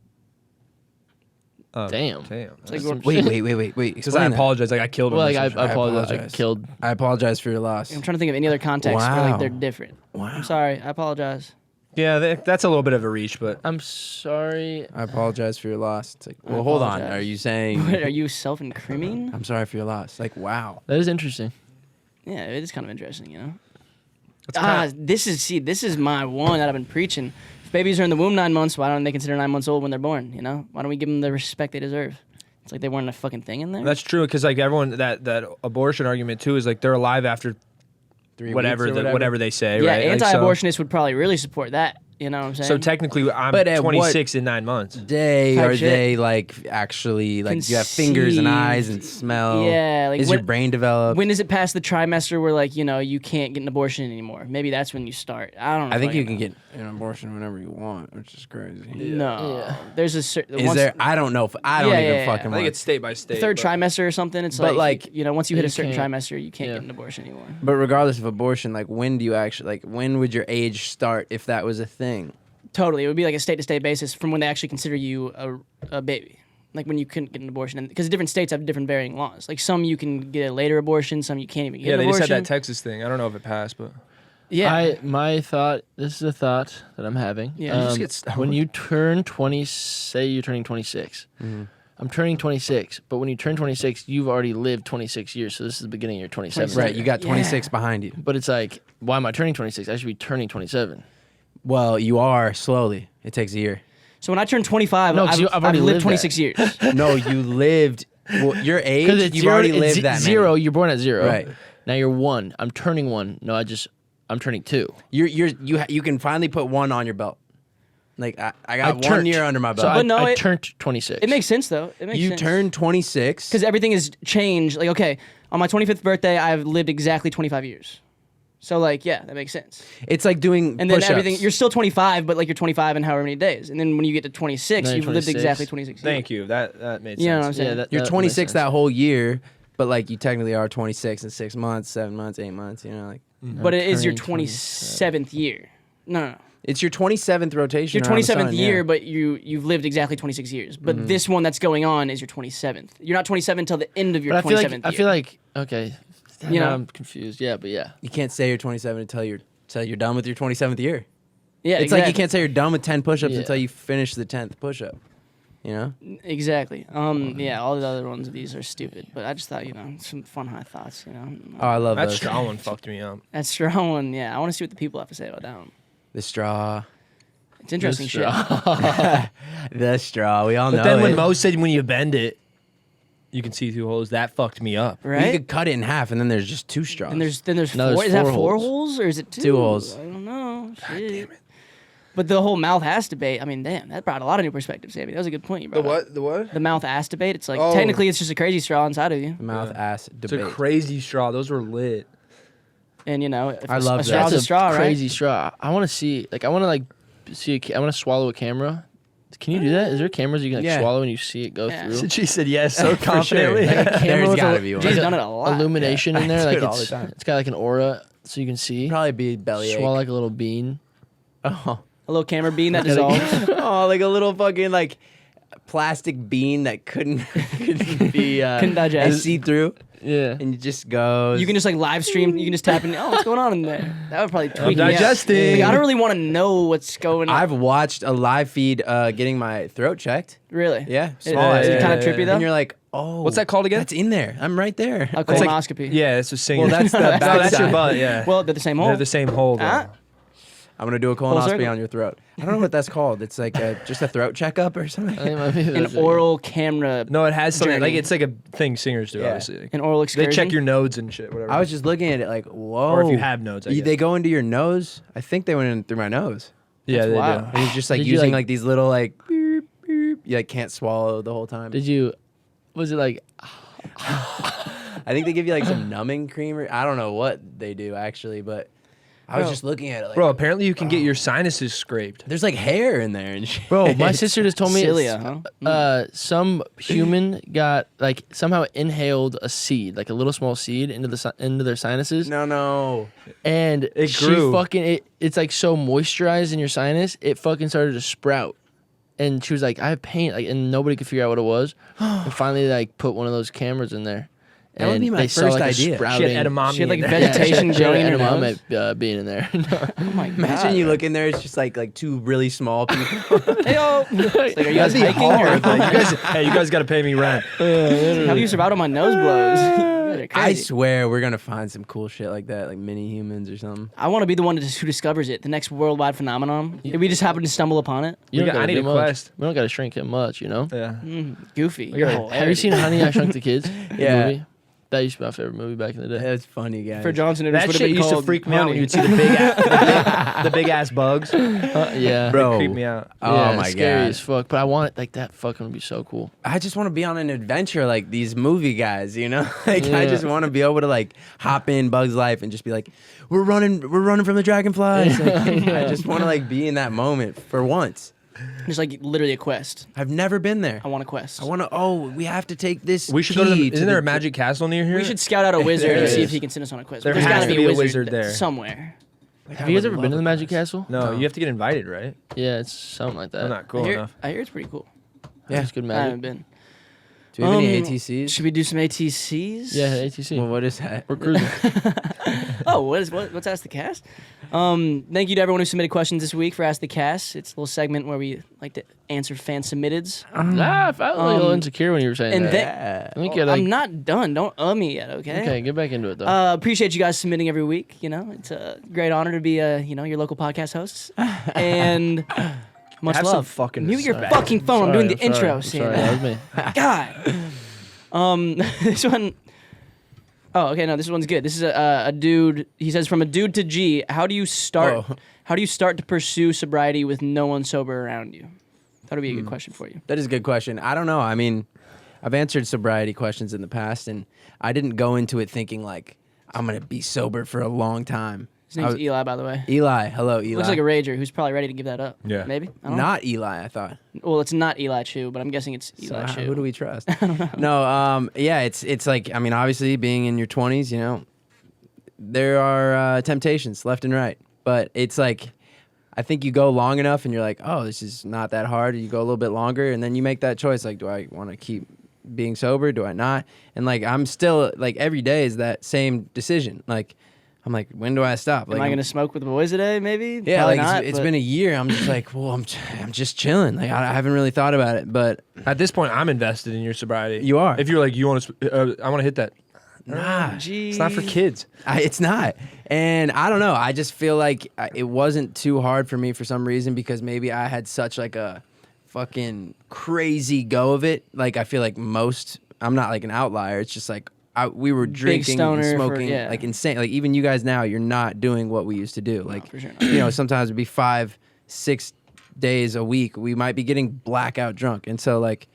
Damn. Damn. It's like, we're- wait. Because I Explain that. apologize. Like I killed him. Well, or like I some shit. apologize. I apologize. killed. I apologize for your loss. I'm trying to think of any other context where like Wow. they're different. Wow. I'm sorry. I apologize. Yeah, that's a little bit of a reach, but I'm sorry. I apologize for your loss. It's like, I well, hold on. apologize. Are you saying What, are you self-incriminating? I'm sorry for your loss? Like, wow. That is interesting. Yeah, it is kind of interesting, you know. It's This is my one that I've been preaching. If babies are in the womb 9 months, why don't they consider 9 months old when they're born? You know, why don't we give them the respect they deserve? It's like they weren't a fucking thing in there. that's true. Because like everyone, that abortion argument too is like they're alive after 3 whatever weeks or whatever they say. yeah, right? Like, so- anti-abortionists would probably really support that. You know what I'm saying? So technically, I'm But at what 26 in 9 months. day Type are shit. they like actually like you have fingers and eyes and Conceived. smell? Yeah, like is your when- brain developed? when does it pass the trimester where like you can't get an abortion anymore? Maybe that's when you start. I don't know. I think you fucking can get an abortion whenever you want, which is crazy. No, Yeah. there's a certain. Is there? I don't know. I don't Yeah, even yeah, yeah. fucking. I think know. it's state by state. third but- trimester or something? It's But, like like, once you hit you a certain can't- trimester, you can't yeah. get an abortion anymore. But regardless of abortion, like when do you actually like when would your age start if that was a thing? Totally, it would be like a state-to-state basis from when they actually consider you a baby. Like when you couldn't get an abortion, because different states have different varying laws. Like some you can get a later abortion, some you can't even get Yeah, an they just abortion. had that Texas thing. I don't know if it passed, but Yeah, My thought. This is a thought that I'm having. Yeah. You just get stoned. when you turn 20, say you're turning 26. I'm turning 26, but when you turn 26, you've already lived 26 years. So this is the beginning of your 27. Right, you got Yeah. 26 behind you. But it's like, why am I turning 26? I should be turning 27. Well, you are slowly. It takes a year. so when I turned 25, No, 'cause I've already lived lived 26 that. years. No, you lived your age. Because it's You've zero, already it's lived that zero. many. You're born at 0. Right. Now you're 1. I'm turning 1. No, I'm turning 2. You can finally put one on your belt. Like I got one turned. year under my So belt. But no, I it- turned 26. It makes sense though. It makes You sense. turned 26. because everything has changed. Like, okay, on my 25th birthday, I've lived exactly 25 years. So, like, yeah, that makes sense. It's like doing And then push-ups. everything, you're still 25, but like you're 25 in however many days. And then when you get to 26, Now you've you're lived 26. exactly 26 years. Thank you. That made sense. You know what I'm saying? You're that 26 makes that sense. whole year, but like you technically are 26 in 6 months, 7 months, 8 months. You know, like But it is your turning 27th year. No. it's your 27th rotation. Your around the 27th sun, year, yeah. but you've lived exactly 26 years. But this one that's going on is your 27th. You're not 27 until the end of your But 27th year. I feel like okay. You know? I'm confused. Yeah, but yeah. You can't say you're 27 until you're done with your 27th year. yeah, It's like you can't say you're done with 10 push-ups Yeah. until you finish the 10th push-up. You know? Exactly. Yeah, all the other ones of these are stupid. But I just thought, some fun high thoughts, Oh, I love That those. straw one fucked me up. That straw one, yeah. I want to see what the people have to say about that one. The straw. It's interesting shit. The straw. We all But know then it. when Mo said when you bend it, you can see through holes. That fucked me up. You Right? could cut it in half, and then there's just 2 straws. And there's No, four. there's Is that 4 4 holes. holes or is it 2? 2 holes. I don't know. Shit. But the whole mouth ass debate, I mean, damn, that brought a lot of new perspectives, Sammy. That was a good point you brought up. The what? The mouth ass debate. It's like, Oh. technically, it's just a crazy straw inside of you. the mouth ass It's a debate. crazy straw. Those were lit. And, if I love a that. straw's That's a straw, crazy right? straw. I want to see. Like, I want to see. I want to swallow a camera. Can you do that? Is there cameras you can Yeah. swallow and you see it go Yeah. through? She said yes so For sure. confidently. Like a camera There's with gotta a- be one. Jay's like done it a lot. illumination in I there. do Like it all the it's time. it's got like an aura so you can see. Probably be belly Swallow ache. like a little bean. Oh. A little camera bean that dissolves. Oh, like a little fucking like plastic bean that couldn't be Couldn't digest. see through, Yeah. and it just goes. You can just like live stream. You can just tap in. Oh, what's going on in there? That would probably tweak me out. digesting. Like, I don't really want to know what's going on. I've watched a live feed getting my throat checked. Really? Yeah, Is small it ass. kind of yeah, trippy yeah. though? And you're like, oh, What's that called again? That's in there. I'm right there. A It's like- colonoscopy. Yeah, it's a singer. Well, that's the no, that's backside. your butt. Yeah. Well, they're the same hole. They're the same hole. Though. Ah. I'm gonna do a circle. colonoscopy on your throat. I don't know what that's called. It's like just a throat checkup or something. I think it might be An those- oral camera. No, it has something. Journey. Like it's like a thing singers do. Yeah. Obviously, like, An oral they excursion. check your nodes and shit. Whatever. I was just looking at it like, whoa. Or if you have nodes, I guess. They go into your nose. I think they went in through my nose. yeah, they wild. do. And he's just like Did you, using like- like these little like beep, beep. You like can't swallow the whole time. Did you? Was it like? I think they give you like some numbing cream or I don't know what they do actually, but I was Bro. just looking at it like, Bro, apparently you can get your sinuses scraped. there's like hair in there and shit. Bro, my sister just told me Cilia, it's- huh? some human got like somehow inhaled a seed, like a little small seed, into their sinuses, No. and It she grew. it's like so moisturized in your sinus, it fucking started to sprout. And she was like, I have pain, like, and nobody could figure out what it was. And finally, like, put one of those cameras in there. That would and be my they saw, first like, a idea. She had sprouting. She had edamame. She had like in there. vegetation She had growing in her nose. edamame, being in there. Oh my god. Imagine you look in there, it's just like two really small people. Heyo. It's like, are you guys That'd be hiking? hard. Or- Like, you guys got to pay me rent. How do you survive on my nose blows? You guys are I crazy. swear we're gonna find some cool shit like that, like mini humans or something. I want to be the one who discovers it, the next worldwide phenomenon. If we just happen to stumble upon it. You don't I gotta need do a much. quest. We don't got to shrink him much, you know? Yeah. Goofy. got- You're Have you hilarious. seen Honey, I Shrunk the Kids? The Yeah. movie? That used to be my favorite movie back in the day. That's funny, guys. For Johnson, it That would have shit been used to called freak me out when Honey. you'd see the big ass bugs. Yeah. Bro. Creep me out. Oh Yeah, my scary god. as fuck. But I want it like that. Fucking would be so cool. I just want to be on an adventure like these movie guys, you know? Like I Yeah. just want to be able to like hop in Bug's life and just be like, we're running from the dragonflies. Like, I just want to like be in that moment for once. Just like literally a quest. I've never been there. I want a quest. I want to. Oh, we have to take this. We should go to key the. Isn't there a the- magic castle near here? We should scout out a wizard There and see is. if he can send us on a quest. There There's has gotta to be be a a wizard wizard there. somewhere. Have you guys ever been to the Magic Castle? No, you have to get invited, right? Yeah, it's something like that. I'm not cool I hear, enough. I hear it's pretty cool. Yeah. It's good I haven't magic. been. Do we have any Um, ATCs? Should we do some ATCs? Yeah, ATC. Well, what is that? We're cruising. Oh, what's Ask the Cast? Thank you to everyone who submitted questions this week for Ask the Cast. It's a little segment where we like to answer fan submitteds. I felt a little insecure when you were saying and that. then- I think you're like, I'm not done. Don't me yet, okay? okay, get back into it though. Appreciate you guys submitting every week. You know, it's a great honor to be, your local podcast hosts. And much Have some love. fucking Mute your respect. fucking phone. I'm doing the sorry, intro, I'm Sam. sorry, that was me. God. This one. Oh, okay. No, this one's good. This is a dude. He says, from a dude to G, how do you start? Whoa. How do you start to pursue sobriety with no one sober around you? That would be a good question for you. That is a good question. I don't know. I mean, I've answered sobriety questions in the past, and I didn't go into it thinking like I'm gonna be sober for a long time. His name's Eli, by the way. Eli, hello, Eli. Looks like a rager who's probably ready to give that up. Yeah. Maybe. I don't know. Not Eli, I thought. Well, it's not Eli Chu, but I'm guessing it's So Eli Chu. who do we trust? No, yeah, it's like, I mean, obviously being in your 20s, you know, there are temptations left and right, but it's like, I think you go long enough and you're like, oh, this is not that hard. You go a little bit longer and then you make that choice. Like, do I want to keep being sober? Do I not? And like, I'm still like, every day is that same decision. Like, I'm like, when do I stop? Like, Am I going to smoke with the boys today, maybe? yeah, Probably like not, it's but- been a year. I'm just like, well, I'm just chilling. Like, I haven't really thought about it, but At this point, I'm invested in your sobriety. You are. If you're like, you want to, I want to hit that. nah. It's not for kids. It's not. And I don't know. I just feel like it wasn't too hard for me for some reason because maybe I had such like a fucking crazy go of it. Like I feel like I'm not like an outlier. It's just like we were drinking stoner and for- smoking yeah. like insane. Like even you guys now, you're not doing what we used to do. Like, for sure not. you know, sometimes it'd be 5-6 days a week. We might be getting blackout drunk. And so like,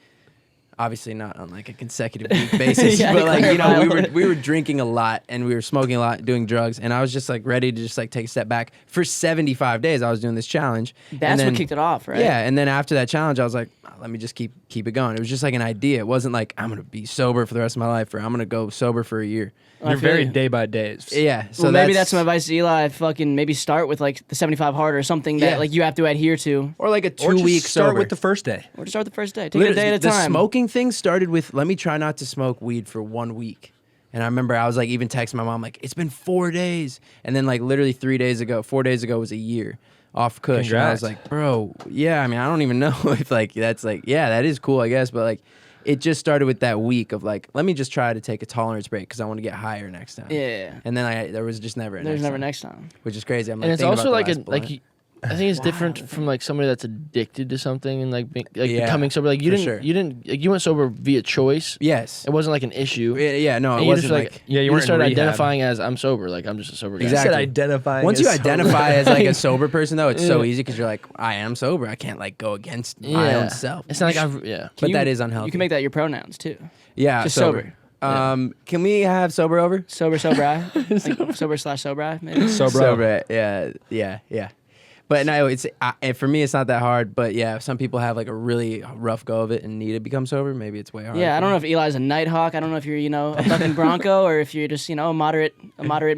obviously not on like a consecutive week basis, Yeah, but to like, you know, clarify. we were drinking a lot and we were smoking a lot, doing drugs, and I was just like ready to just like take a step back. For 75 days, I was doing this challenge. That's and then, what kicked it off, right? Yeah, and then after that challenge, I was like, "Oh, let me just keep it going. It was just like an idea. It wasn't like I'm gonna be sober for the rest of my life or I'm gonna go sober for a year. I You're feel very you. day by day. Yeah, so Well, maybe that's some advice to Eli. Fucking maybe start with like the 75 hard or something that Yeah. like you have to adhere to, or like a Or 2 just week start sober. with the first day. or to start the first day. Take it a day at a The time. smoking thing started with let me try not to smoke weed for 1 week. And I remember I was like even texting my mom like it's been 4 days. And then like literally 4 days ago was a year off Kush. And I was Congrats. like, bro, yeah, I mean, I don't even know if like that's like, yeah, that is cool, I guess. But like it just started with that week of like, let me just try to take a tolerance break because I want to get higher next time. Yeah. And then there was just never a There's next never time, next time. which is crazy. I'm like, And it's thinking also about like the a last like blunt. I think it's different from like somebody that's addicted to something and like Yeah, becoming sober. Like for sure. you went sober via choice. Yes. It wasn't like an issue. Yeah, no, it And you wasn't just like Yeah, you you weren't just in started rehab. identifying as I'm sober. Like I'm just a sober guy. Exactly. Said identifying. Once as you sober. identify as like a sober person, though, it's so easy because you're like, I am sober. I can't like go against my Yeah. own self. It's not like I've yeah. But You- that is unhealthy. You can make that your pronouns too. yeah, just sober. Can we have sober over? Sober, sobri, like sober/sobri, maybe. Sober. Yeah. But no, it's and for me, it's not that hard. But yeah, if some people have like a really rough go of it and need to become sober, maybe it's way harder. Yeah, I for don't know them. if Eli's a Nighthawk. I don't know if you're, a fucking Bronco or if you're just, a moderate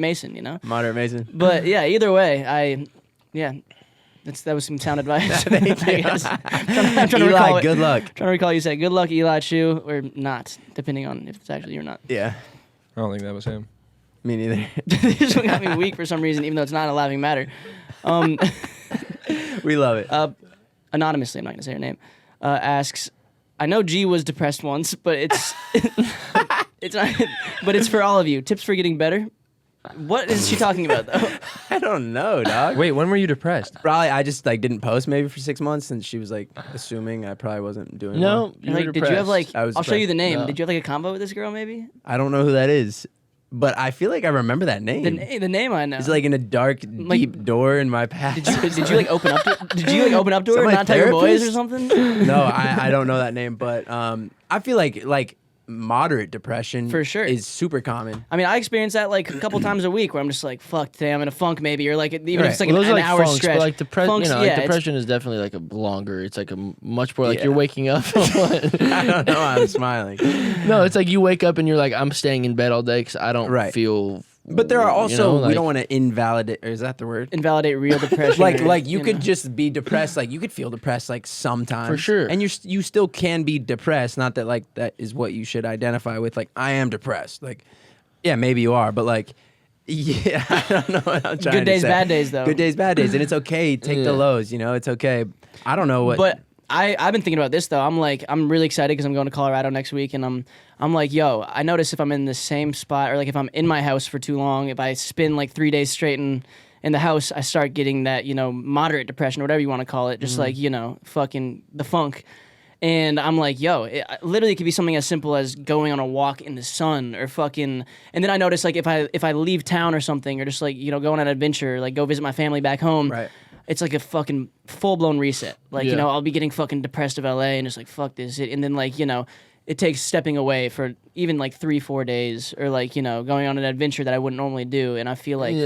Mason, Moderate Mason. But yeah, either way, that was some sound advice. I guess. I'm trying to recall Eli, it. good luck. Trying to recall you said good luck, Eli Chu, or not, depending on if it's actually you or not. Yeah, I don't think that was him. me neither. This one got me weak for some reason, even though it's not a laughing matter. We love it. Anonymously, I'm not gonna say her name, asks, I know G was depressed once, but it's it's not, but it's for all of you. Tips for getting better. What is she talking about though? I don't know, dog. Wait, when were you depressed? Probably I just like didn't post maybe for 6 months, and she was like assuming I probably wasn't doing No, well. you were Like, did you have depressed. like? I was I'll show you the depressed. name. No. Did you have like a combo with this girl? Maybe I don't know who that is, but I feel like I remember that name. the name I know. It's like in a dark, deep door in my past. Did you like open up to? Did you like open up to her Is and that not my tell your boys or therapist? something? No, I don't know that name, but I feel like moderate depression For sure. is super common. I mean, I experience that like a couple times a week where I'm just like, fuck, today I'm in a funk maybe, or like even if it's like Well, those an are like hour funks, stretch. but like Funks, like yeah, it's- depression is definitely like a longer. It's like a much more like Yeah. you're waking up. I don't know. I'm smiling. No, it's like you wake up and you're like, I'm staying in bed all day because I don't Right. feel. But there are also we like- don't want to invalidate. Or is that the word? invalidate real depression. Like you know. could just be depressed. Like you could feel depressed like sometimes For sure. and you still can be depressed. Not that like that is what you should identify with. Like I am depressed. Like yeah, maybe you are, but like yeah, I don't know what I'm trying Good to days, say. bad days, though. Good days, bad days, and it's okay. Take the Yeah. lows. It's okay. I don't know what. But I've been thinking about this though. I'm really excited because I'm going to Colorado next week, and I'm like, yo, I notice if I'm in the same spot or like if I'm in my house for too long, if I spend like 3 days straight in the house, I start getting that moderate depression or whatever you want to call it, just like fucking the funk. And I'm like, yo, literally it could be something as simple as going on a walk in the sun or fucking. And then I notice like if I leave town or something or just like go on an adventure, like go visit my family back home. Right. It's like a fucking full blown reset. Like I'll be getting fucking depressed of LA and just like fuck this. And then like it takes stepping away for even like 3-4 days or like going on an adventure that I wouldn't normally do. And I feel like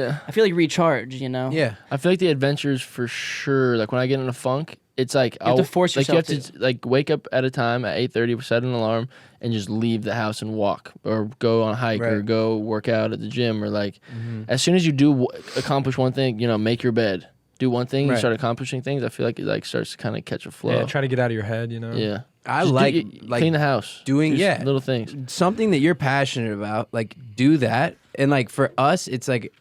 recharge. Yeah. I feel like the adventures for sure. Like when I get in a funk, it's like you have to force yourself you have to like wake up at a time at 8:30, set an alarm, and just leave the house and walk or go on a hike or go work out at the gym or like as soon as you do accomplish one thing, make your bed, do one thing, you start accomplishing things. I feel like it like starts to kind of catch a flow. Yeah, try to get out of your head, Yeah, I just like clean the house, doing just little things. Something that you're passionate about, like do that. And like for us, it's like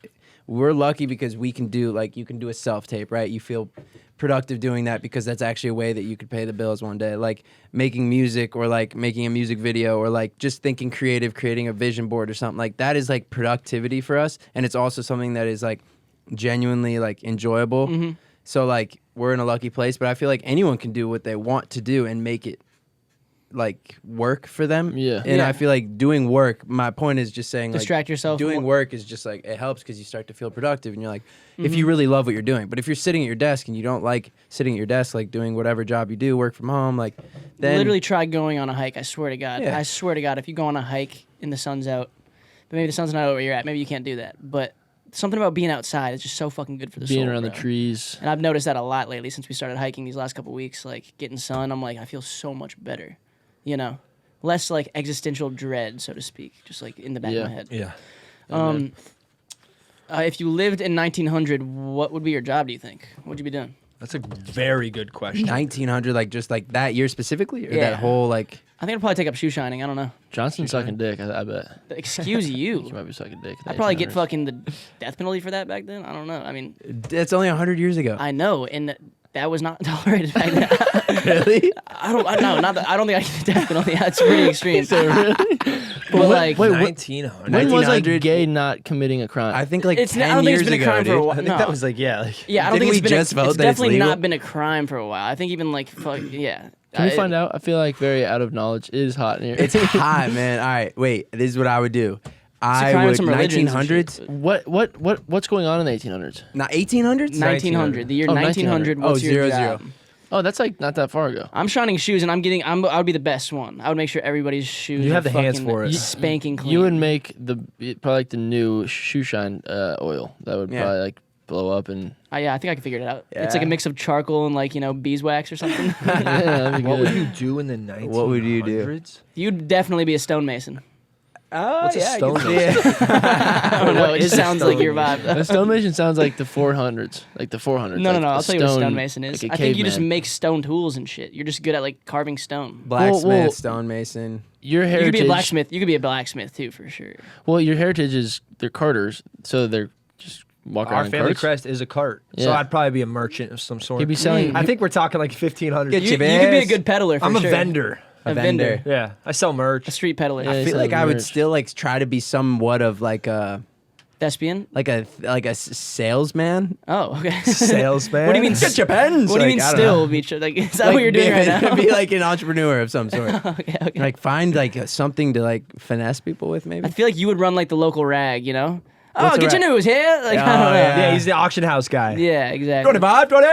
we're lucky because we can do like you can do a self tape, right? You feel productive doing that because that's actually a way that you could pay the bills one day. Like making music or like making a music video or like just thinking creative, creating a vision board or something like that is like productivity for us. And it's also something that is like genuinely like enjoyable. So like we're in a lucky place, but I feel like anyone can do what they want to do and make it like work for them. Yeah. And I feel like doing work, my point is just saying Distract like yourself doing more. work is just like it helps because you start to feel productive and you're like if you really love what you're doing. But if you're sitting at your desk and you don't like sitting at your desk like doing whatever job you do, work from home, like then Literally try going on a hike. I swear to God. Yeah. I swear to God, if you go on a hike and the sun's out, but maybe the sun's not out where you're at, maybe you can't do that. But something about being outside is just so fucking good for the soul. Being around the bro. trees. And I've noticed that a lot lately since we started hiking these last couple weeks. Like getting sun, I'm like, I feel so much better. Less like existential dread, so to speak, just like in the back of my head. Yeah. If you lived in 1900, what would be your job, do you think? What would you be doing? That's a very good question. 1900 like just like that year specifically or Yeah. that whole like I think I'd probably take up shoe shining. I don't know. Johnson sucking dick, I bet. Excuse He you. might be sucking dick. in the I'd probably get 1800s. fucking the death penalty for that back then. I don't know. I mean, that's only 100 years ago. I know, and that was not tolerated back then. Really? I don't think I get the death penalty. That's pretty extreme. But like, wait, 1900. When was like 1900? gay not committing a crime? I think like it's 10 I don't think years it's been a ago, crime for a dude. while. I think No. that was like, yeah. Like, Yeah, I don't Didn't think we it's just been. vote It's that it's definitely legal? not been a crime for a while. I think even like yeah. Can we find out? I feel like very out of knowledge. It is hot in here. It's hot, man. All right, wait. This is what I would do. I crime in would some religions and shit, 1900s, but- what's going on in the 1800s? not 1800s. 1900, the year Oh, 1900. 1900. What's Oh, your 00. job? Oh, that's like not that far ago. I'm shining shoes, and I would be the best one. I would make sure everybody's shoes. You have are the hands fucking for it. Spanking clean. You would make probably like the new shoe shine oil that would Yeah. probably like blow up and Yeah, I think I can figure it out. It's like a Yeah. mix of charcoal and like beeswax or something. yeah, that'd be what good. would you do in the 1900s? What would you do? You'd definitely be a stonemason. Oh, What's a yeah, I stone can see it. I don't know. It just sounds like your vibe. The stonemason sounds like the 400s, like the 400s. No. like I'll a tell you what a stone- stonemason is. like a I think you just caveman. make stone tools and shit. You're just good at like carving stone. Blacksmith, well- stonemason. Your You heritage. could be a blacksmith. You could be a blacksmith too, for sure. Well, your heritage is they're carters, so they're just walk Our around in family carts. crest is a cart, so Yeah. I'd probably be a merchant of some sort. He'd be selling. I think we're talking like 1500. Get You you, could be a Yes. good peddler. For I'm a sure. vendor. A vendor. Yeah, I sell merch. A street peddler. Yeah. I feel like I would merch. still like try to be somewhat of like a Thespian. salesman. Oh, okay. Salesman. What do you mean? Get your pens. What do you mean? Like, I don't Still know. be like? Is that what you're doing right now? Be like an entrepreneur of some sort. okay. Like find like something to like finesse people with maybe. I feel like you would run like the local rag, you know? Oh, What's a get your rag? news here. Like, I Oh, don't know. yeah. Yeah, he's the auction house guy. Yeah, exactly. 25, 20.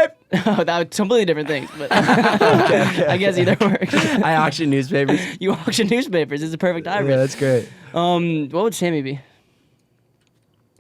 Oh, that was completely different things, but I guess either works. I auction newspapers. You auction newspapers. It's a perfect Yeah, hybrid. that's great. What would Sammy be?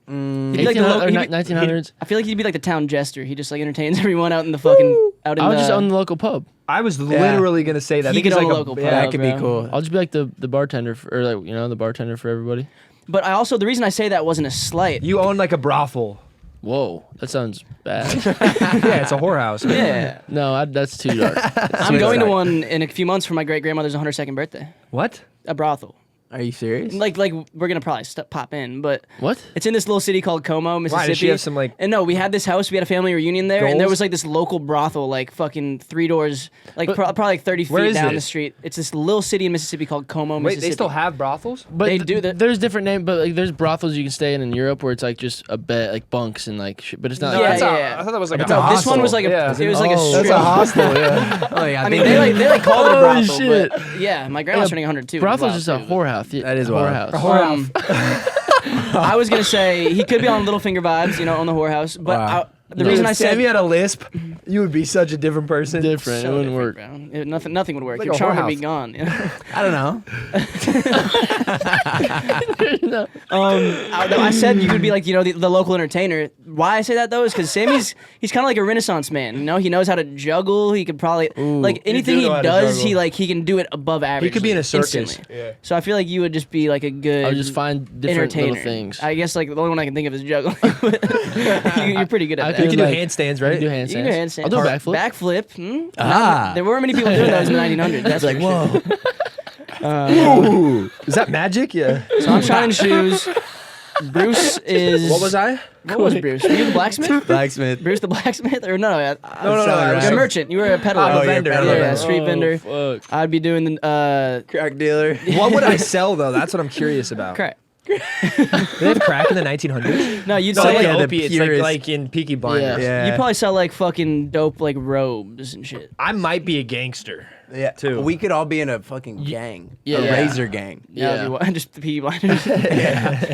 He'd be 1800 local- or he'd be- 1900s. I feel like he'd be like the town jester. He just like entertains everyone out in the fucking out in I would the. just own the local pub. I was literally gonna say that. I He think he's could own like a local pub. yeah, That could be bro. cool. I'll just be like the bartender or like the bartender for everybody. But I also the reason I say that wasn't a slight. You own like a brothel. Whoa, that sounds bad. Yeah, it's a whorehouse. Yeah, No, that's too dark. I'm going to one in a few months for my great grandmother's 102nd birthday. What? A brothel. Are you serious? Like we're gonna probably pop in, but What? it's in this little city called Como, Mississippi. Why does she have some like? And no, we had this house. We had a family reunion there, and there Goals? was like this local brothel, like fucking 3 doors, like probably like 30 Where feet is down the this? street. It's this little city in Mississippi called Como, Wait, Mississippi. they still have brothels? But They do that. There's different names, but like there's brothels you can stay in Europe where it's like just a bed, like bunks and like shit. But it's not. Yeah, like, yeah. I thought that was like No, this one was like Yeah. it was like a Oh, strip. that's a hostel. Yeah. Oh, yeah. I mean, they like call it a Holy brothel, shit. but yeah, my grandma's turning 102. Brothel's just a whorehouse. That is whorehouse. wild. I was gonna say he could be on Littlefinger vibes, on the whorehouse. But Wow. the reason I said Sammy had a lisp, you would be such a different person. Different. so it wouldn't work. different, bro. Nothing would work. Like Your a charm would whorehouse. be gone. I don't know. I said you could be like the local entertainer. Why I say that though is because he's kind of like a Renaissance man. He knows how to juggle. He could probably like anything do he know how to does. juggle. He can do it above average. He could be in a circus. instantly. Yeah. So I feel like you would just be like a good. I would just find different entertainer. little things. I guess like the only one I can think of is juggling. You're pretty good I at could that. You can do like- handstands, You right? can do handstands. You can do handstands. I'll do a backflip. Backflip. There weren't many people doing those in the 1900s. That's Like, for sure. whoa. Ooh, is that magic? Yeah. So I'm shining shoes. Bruce is. What was I? What was Bruce? Were you the blacksmith? Blacksmith. Bruce the blacksmith? Or no, No. a merchant. You were a peddler. I'm a Oh, you're a vendor. peddler. Yeah, street vendor. Fuck. I'd be doing the Crack dealer. What would I sell though? That's what I'm curious about. crack. Did they have crack in the 1900s? No, you'd No, sell like like the opiates, purest- like in Peaky Blinders. Yeah. you'd probably sell like fucking dope like robes and shit. I might be a gangster. Yeah. Too. We could all be in a fucking gang. Yeah. A Yeah. razor gang. Yeah, that'd be just the Peaky Blinders.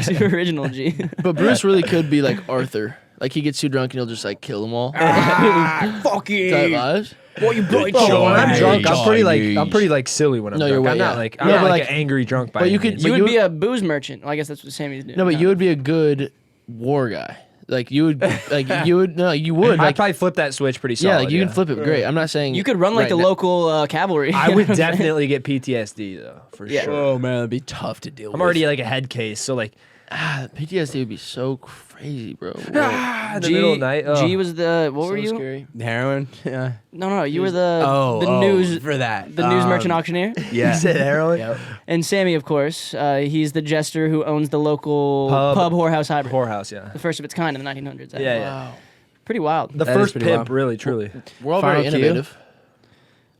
Super original, G. But Bruce really could be like Arthur. Like he gets too drunk and he'll just like kill them all. Fuck Type you. vibes. What you brought? Oh, when I'm drunk, I'm Chinese. pretty like silly when I'm No, drunk. you're I'm way- not yeah. like I'm No, not but, like like- an angry drunk by but any you could- means. You But would you be a booze merchant. Well, I guess that's what Sammy's doing. No, but you would be a good war guy. Like you would, you would I'd like probably flip that switch pretty yeah, solid. like you can flip it great. I'm not saying You could run like right the now. local cavalry. I would definitely get PTSD though, for Yeah. sure. Oh man, that'd be tough to deal with. I'm already like a head case, so like PTSD would be so crazy, bro. in the middle of the night. G was the what were you? Scary. heroin. Yeah. No, you were the Oh, news for that. the news merchant auctioneer. Yeah. You said heroin? Yep. And Sammy, of course, he's the jester who owns the local Pub. whorehouse hybrid, Whorehouse, yeah. the first of its kind in the 1900s. Yeah, yeah. Wow. Pretty wild. The That is first pretty pimp, wild. really, truly. We're all Final very cue? innovative.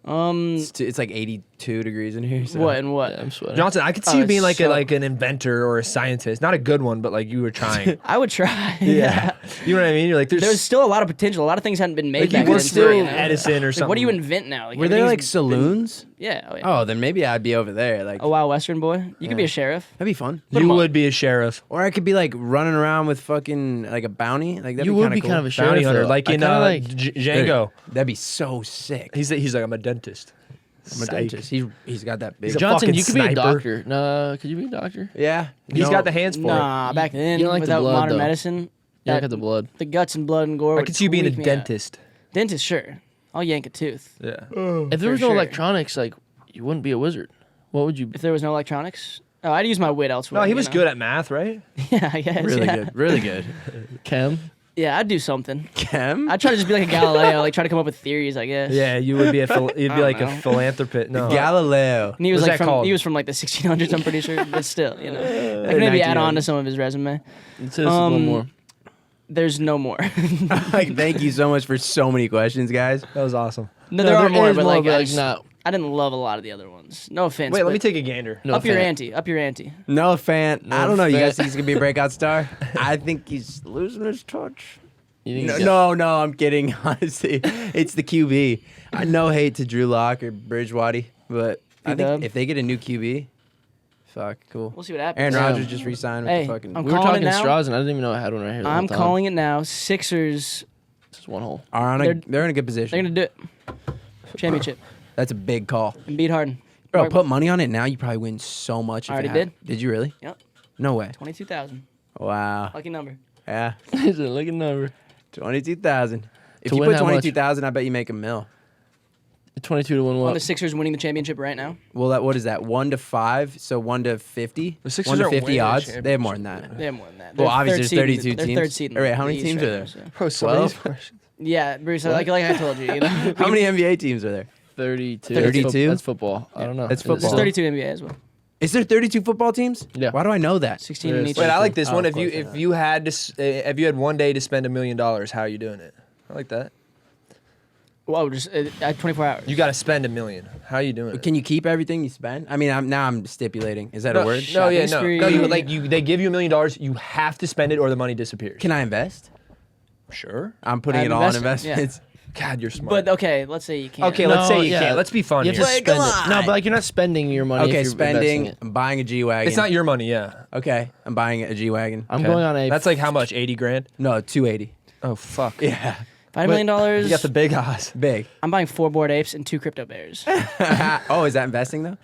It's like 82 degrees in here. So. What and what? Yeah, I'm sweating. Johnson, I could see you being like so- an inventor or a scientist. Not a good one, but like you were trying. I would try. Yeah. You know what I mean? You're like There's still a lot of potential. A lot of things hadn't been made like back you then. were still you know? Edison or Like, something. what do you invent now? Like, Were there like everything's been- saloons? Yeah. Oh, yeah. Oh, then maybe I'd be over there. Like A wild western boy. You could be a sheriff. that'd be fun. You would be a sheriff. Or I could be like running around with fucking like a bounty. Like that'd You be would kinda be cool. kind of a sheriff, Bounty hunter, though. like I in kinda like Django. That'd be so sick. He's like, I'm a dentist. I'm a dentist. He's got that big. He's a Johnson. fucking You could be a sniper. doctor. No, could you be a doctor? Yeah. He's got the hands for Nah, back then you don't like the without blood, modern though. medicine, You that- look at the blood. the guts and blood and gore. it. I would could see you being a tweak me out. dentist. Dentist, sure. I'll yank a tooth. Yeah. If there was no sure. electronics, like you wouldn't be a wizard. What would you? If there was no electronics, I'd use my wit elsewhere. No, he you was know? good at math, right? Yeah, I guess. really yeah. good. Really good. Chem? Yeah, I'd do something. Chem. I'd try to just be like a Galileo, like try to come up with theories, I guess. Yeah, you would be you'd be like know. a philanthropist. No. Galileo. And he was What's like that called? he was from like the 1600s, I'm pretty sure, but still, I could maybe add on to some of his resume. Let's hit us with one more. There's no more. Like, thank you so much for so many questions, guys. That was awesome. No, there are more, is but like, not. I didn't love a lot of the other ones. No offense. Wait, let but me take a gander. No up your fan. ante. Up your ante. No fan. I don't know. You guys fan. think he's gonna be a breakout star? I think he's losing his touch. You think No, he's- no, I'm kidding. Honestly, it's the QB. I no hate to Drew Lock or Bridgewater, but I B-dub. think if they get a new QB, fuck, cool. We'll see what happens. Aaron Yeah. Rodgers just re-signed with Hey, the fucking. I'm We were calling it talking now. straws, and I didn't even know I had one right here. the I'm whole time. calling it now. Sixers, This is one hole. Are on they're in a good position. they're gonna do it. Championship That's a big call, and beat Harden. bro. Mark- Put money on it now. You probably win so much. If I already it happened. did. Did you really? Yep. No way. 22,000. Wow. Lucky number. Yeah. Is it like a number? 22,000. If To you win put how much? 22,000, I bet you make a mil. 22 to 1 On what? the Sixers winning the championship right now. Well, what is that? 1 to 5, so 1 to 50. The Sixers 1 to aren't 50 winning the odds. They have more than that. They have more than that. Well, They're obviously, third there's seed in 32 they're teams. Third seed in All right, the how many East teams right are now, there? so. Bro, some of these 12? questions. Yeah, Bruce. Like I told you, How many NBA teams are there? 32. 32? That's football. I don't know. That's Is it There's football. still- 32 NBA as well. Is there 32 football teams? Yeah. Why do I know that? 16 in each. Wait, I like this Oh, one. of course I If you had if you had one day to spend $1 million, how are you doing it? I like that. Whoa, just 24 hours. You got to spend $1 million. How are you doing it? Can you keep everything you spend? I mean, I'm stipulating. Is that a word? No, yeah, no. History. No, they give you $1 million. You have to spend it, or the money disappears. Can I invest? Sure. I'm putting it all in Investment, yeah. investments. God, you're smart. But okay, let's say you can't. Okay, let's say you yeah. can't. Let's be fun You here. have to spend it. No, but like you're not spending your money. Okay, if you're spending. investing it. I'm buying a G-Wagon. It's not your money, yeah. Okay, I'm buying a G-Wagon. I'm going on a. That's like how much? 80 grand? No, 280. Oh fuck. Yeah, $5 million. You got the big odds. big. I'm buying 4 Bored Apes and 2 crypto bears. Oh, is that investing though?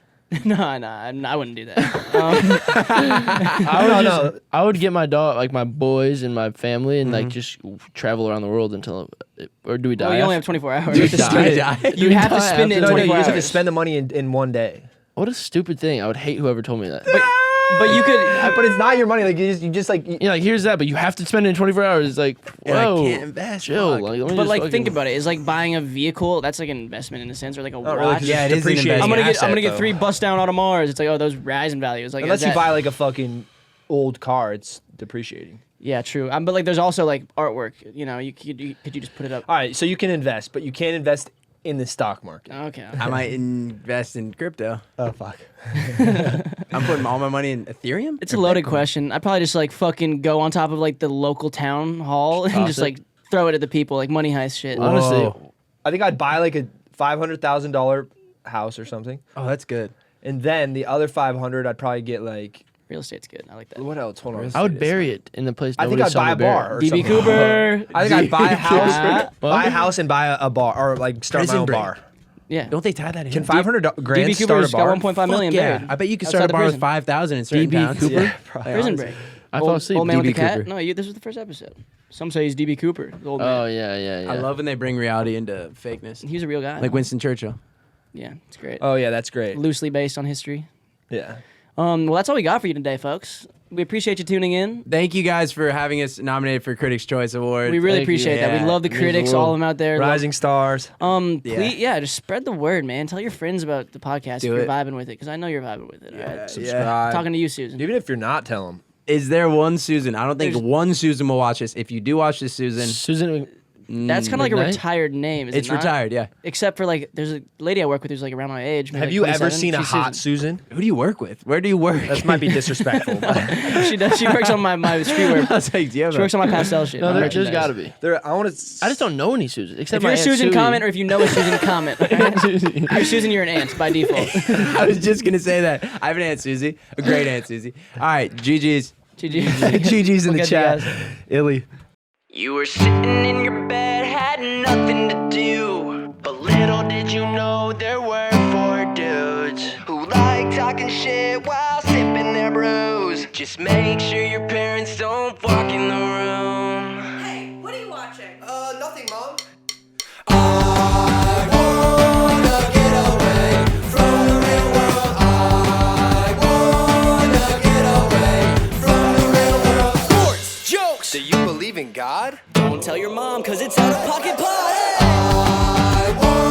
no, I wouldn't do that. I would get my dog, like my boys and my family, and like just travel around the world until, or do we die? Well, you only have after? 24 hours. You die. You have to die spend it in after- No, you 24 just have to hours. spend the money in one day. What a stupid thing! I would hate whoever told me that. But you could. But it's not your money. Like you just like. Yeah, like here's that, but you have to spend it in 24 hours. It's like, Yeah, I whoa, can't invest, chill. fuck. Like, let me But just like, fucking- think about it. It's like buying a vehicle. That's like an investment in a sense, or like a Not really, watch. 'cause Yeah, it's it is an depreciating I'm investment. gonna get asset, 3 though. bust down Audemars. It's like, oh, those rise in value. It's like Unless is you that- buy like a fucking old car, it's depreciating. Yeah, true. But like, there's also like artwork. You know, could you just put it up? All right, so you can invest, but you can't invest in the stock market. Okay. I might invest in crypto. Oh fuck. I'm putting all my money in Ethereum. It's Or a loaded Bitcoin? question. I'd probably just like fucking go on top of like the local town hall and Toss just it. like throw it at the people, like money heist shit. Honestly, Whoa. I think I'd buy like a $500,000 house or something, Oh, that's good. and then the other 500, I'd probably get like Real estate's good. I like that. what else? Hold on. I would bury it in the place. I think nobody I'd saw buy me a bury bar. it. Or DB something. Cooper. I think I'd buy a house, What? buy a house, and buy a bar, or like start Prison my own break. bar. Yeah. Don't they tie that in? Can 500 grand DB start Cooper's a got bar? 1.5 million Yeah, buried I bet you could outside start a the bar with prison. 5,000 in certain DB towns. Cooper? Yeah, probably, Prison honestly. break. I fell asleep. Old man with DB the cat. Cooper. No, this was the first episode. Some say he's DB Cooper. The old Oh man. yeah. I love when they bring reality into fakeness. He was a real guy. Like Winston Churchill. Yeah, it's great. Oh yeah, that's great. Loosely based on history. Yeah. Well, that's all we got for you today, folks. We appreciate you tuning in. Thank you guys for having us nominated for Critics' Choice Award. We really Thank you. appreciate that. Yeah, We love the it means the critics, all world. of them out there. Rising stars. Please, just spread the word, man. Tell your friends about the podcast Do if you're it. vibing with it, because I know you're vibing with it. All right. Subscribe. Talking to you, Susan. Even if you're not, tell them. Is there one Susan? I don't think There's- one Susan will watch this. If you do watch this, Susan, Susan. That's kind of like a McKnight? retired name. Is it's it not? retired. Yeah. Except for like, there's a lady I work with who's like around my age. maybe, Have like you ever 27. seen a She's hot Susan? Who do you work with? Where do you work? That might be disrespectful. but Susan? She does. She works on my streetwear. I was like, do you have She works on my pastel shit. No, my there's merchandise. got to be. I want to. I just don't know any Susan except If my you're a Aunt Susan, Susie. comment, or if you know a Susan, comment. If you're Susan, you're an aunt by default. I was just gonna say that. I have an Aunt Susie, a great Aunt Susie. All right, GG's. GG. GG's in We'll the get you chat. guys. Illy. You were sitting in your bed, had nothing to do. But little did you know there were 4 dudes who like talking shit while sipping their brews. Just make sure your parents don't walk in the room. Hey, what are you watching? Nothing, Mom. Do you believe in God? Don't tell your mom, cause it's out of pocket pot. I want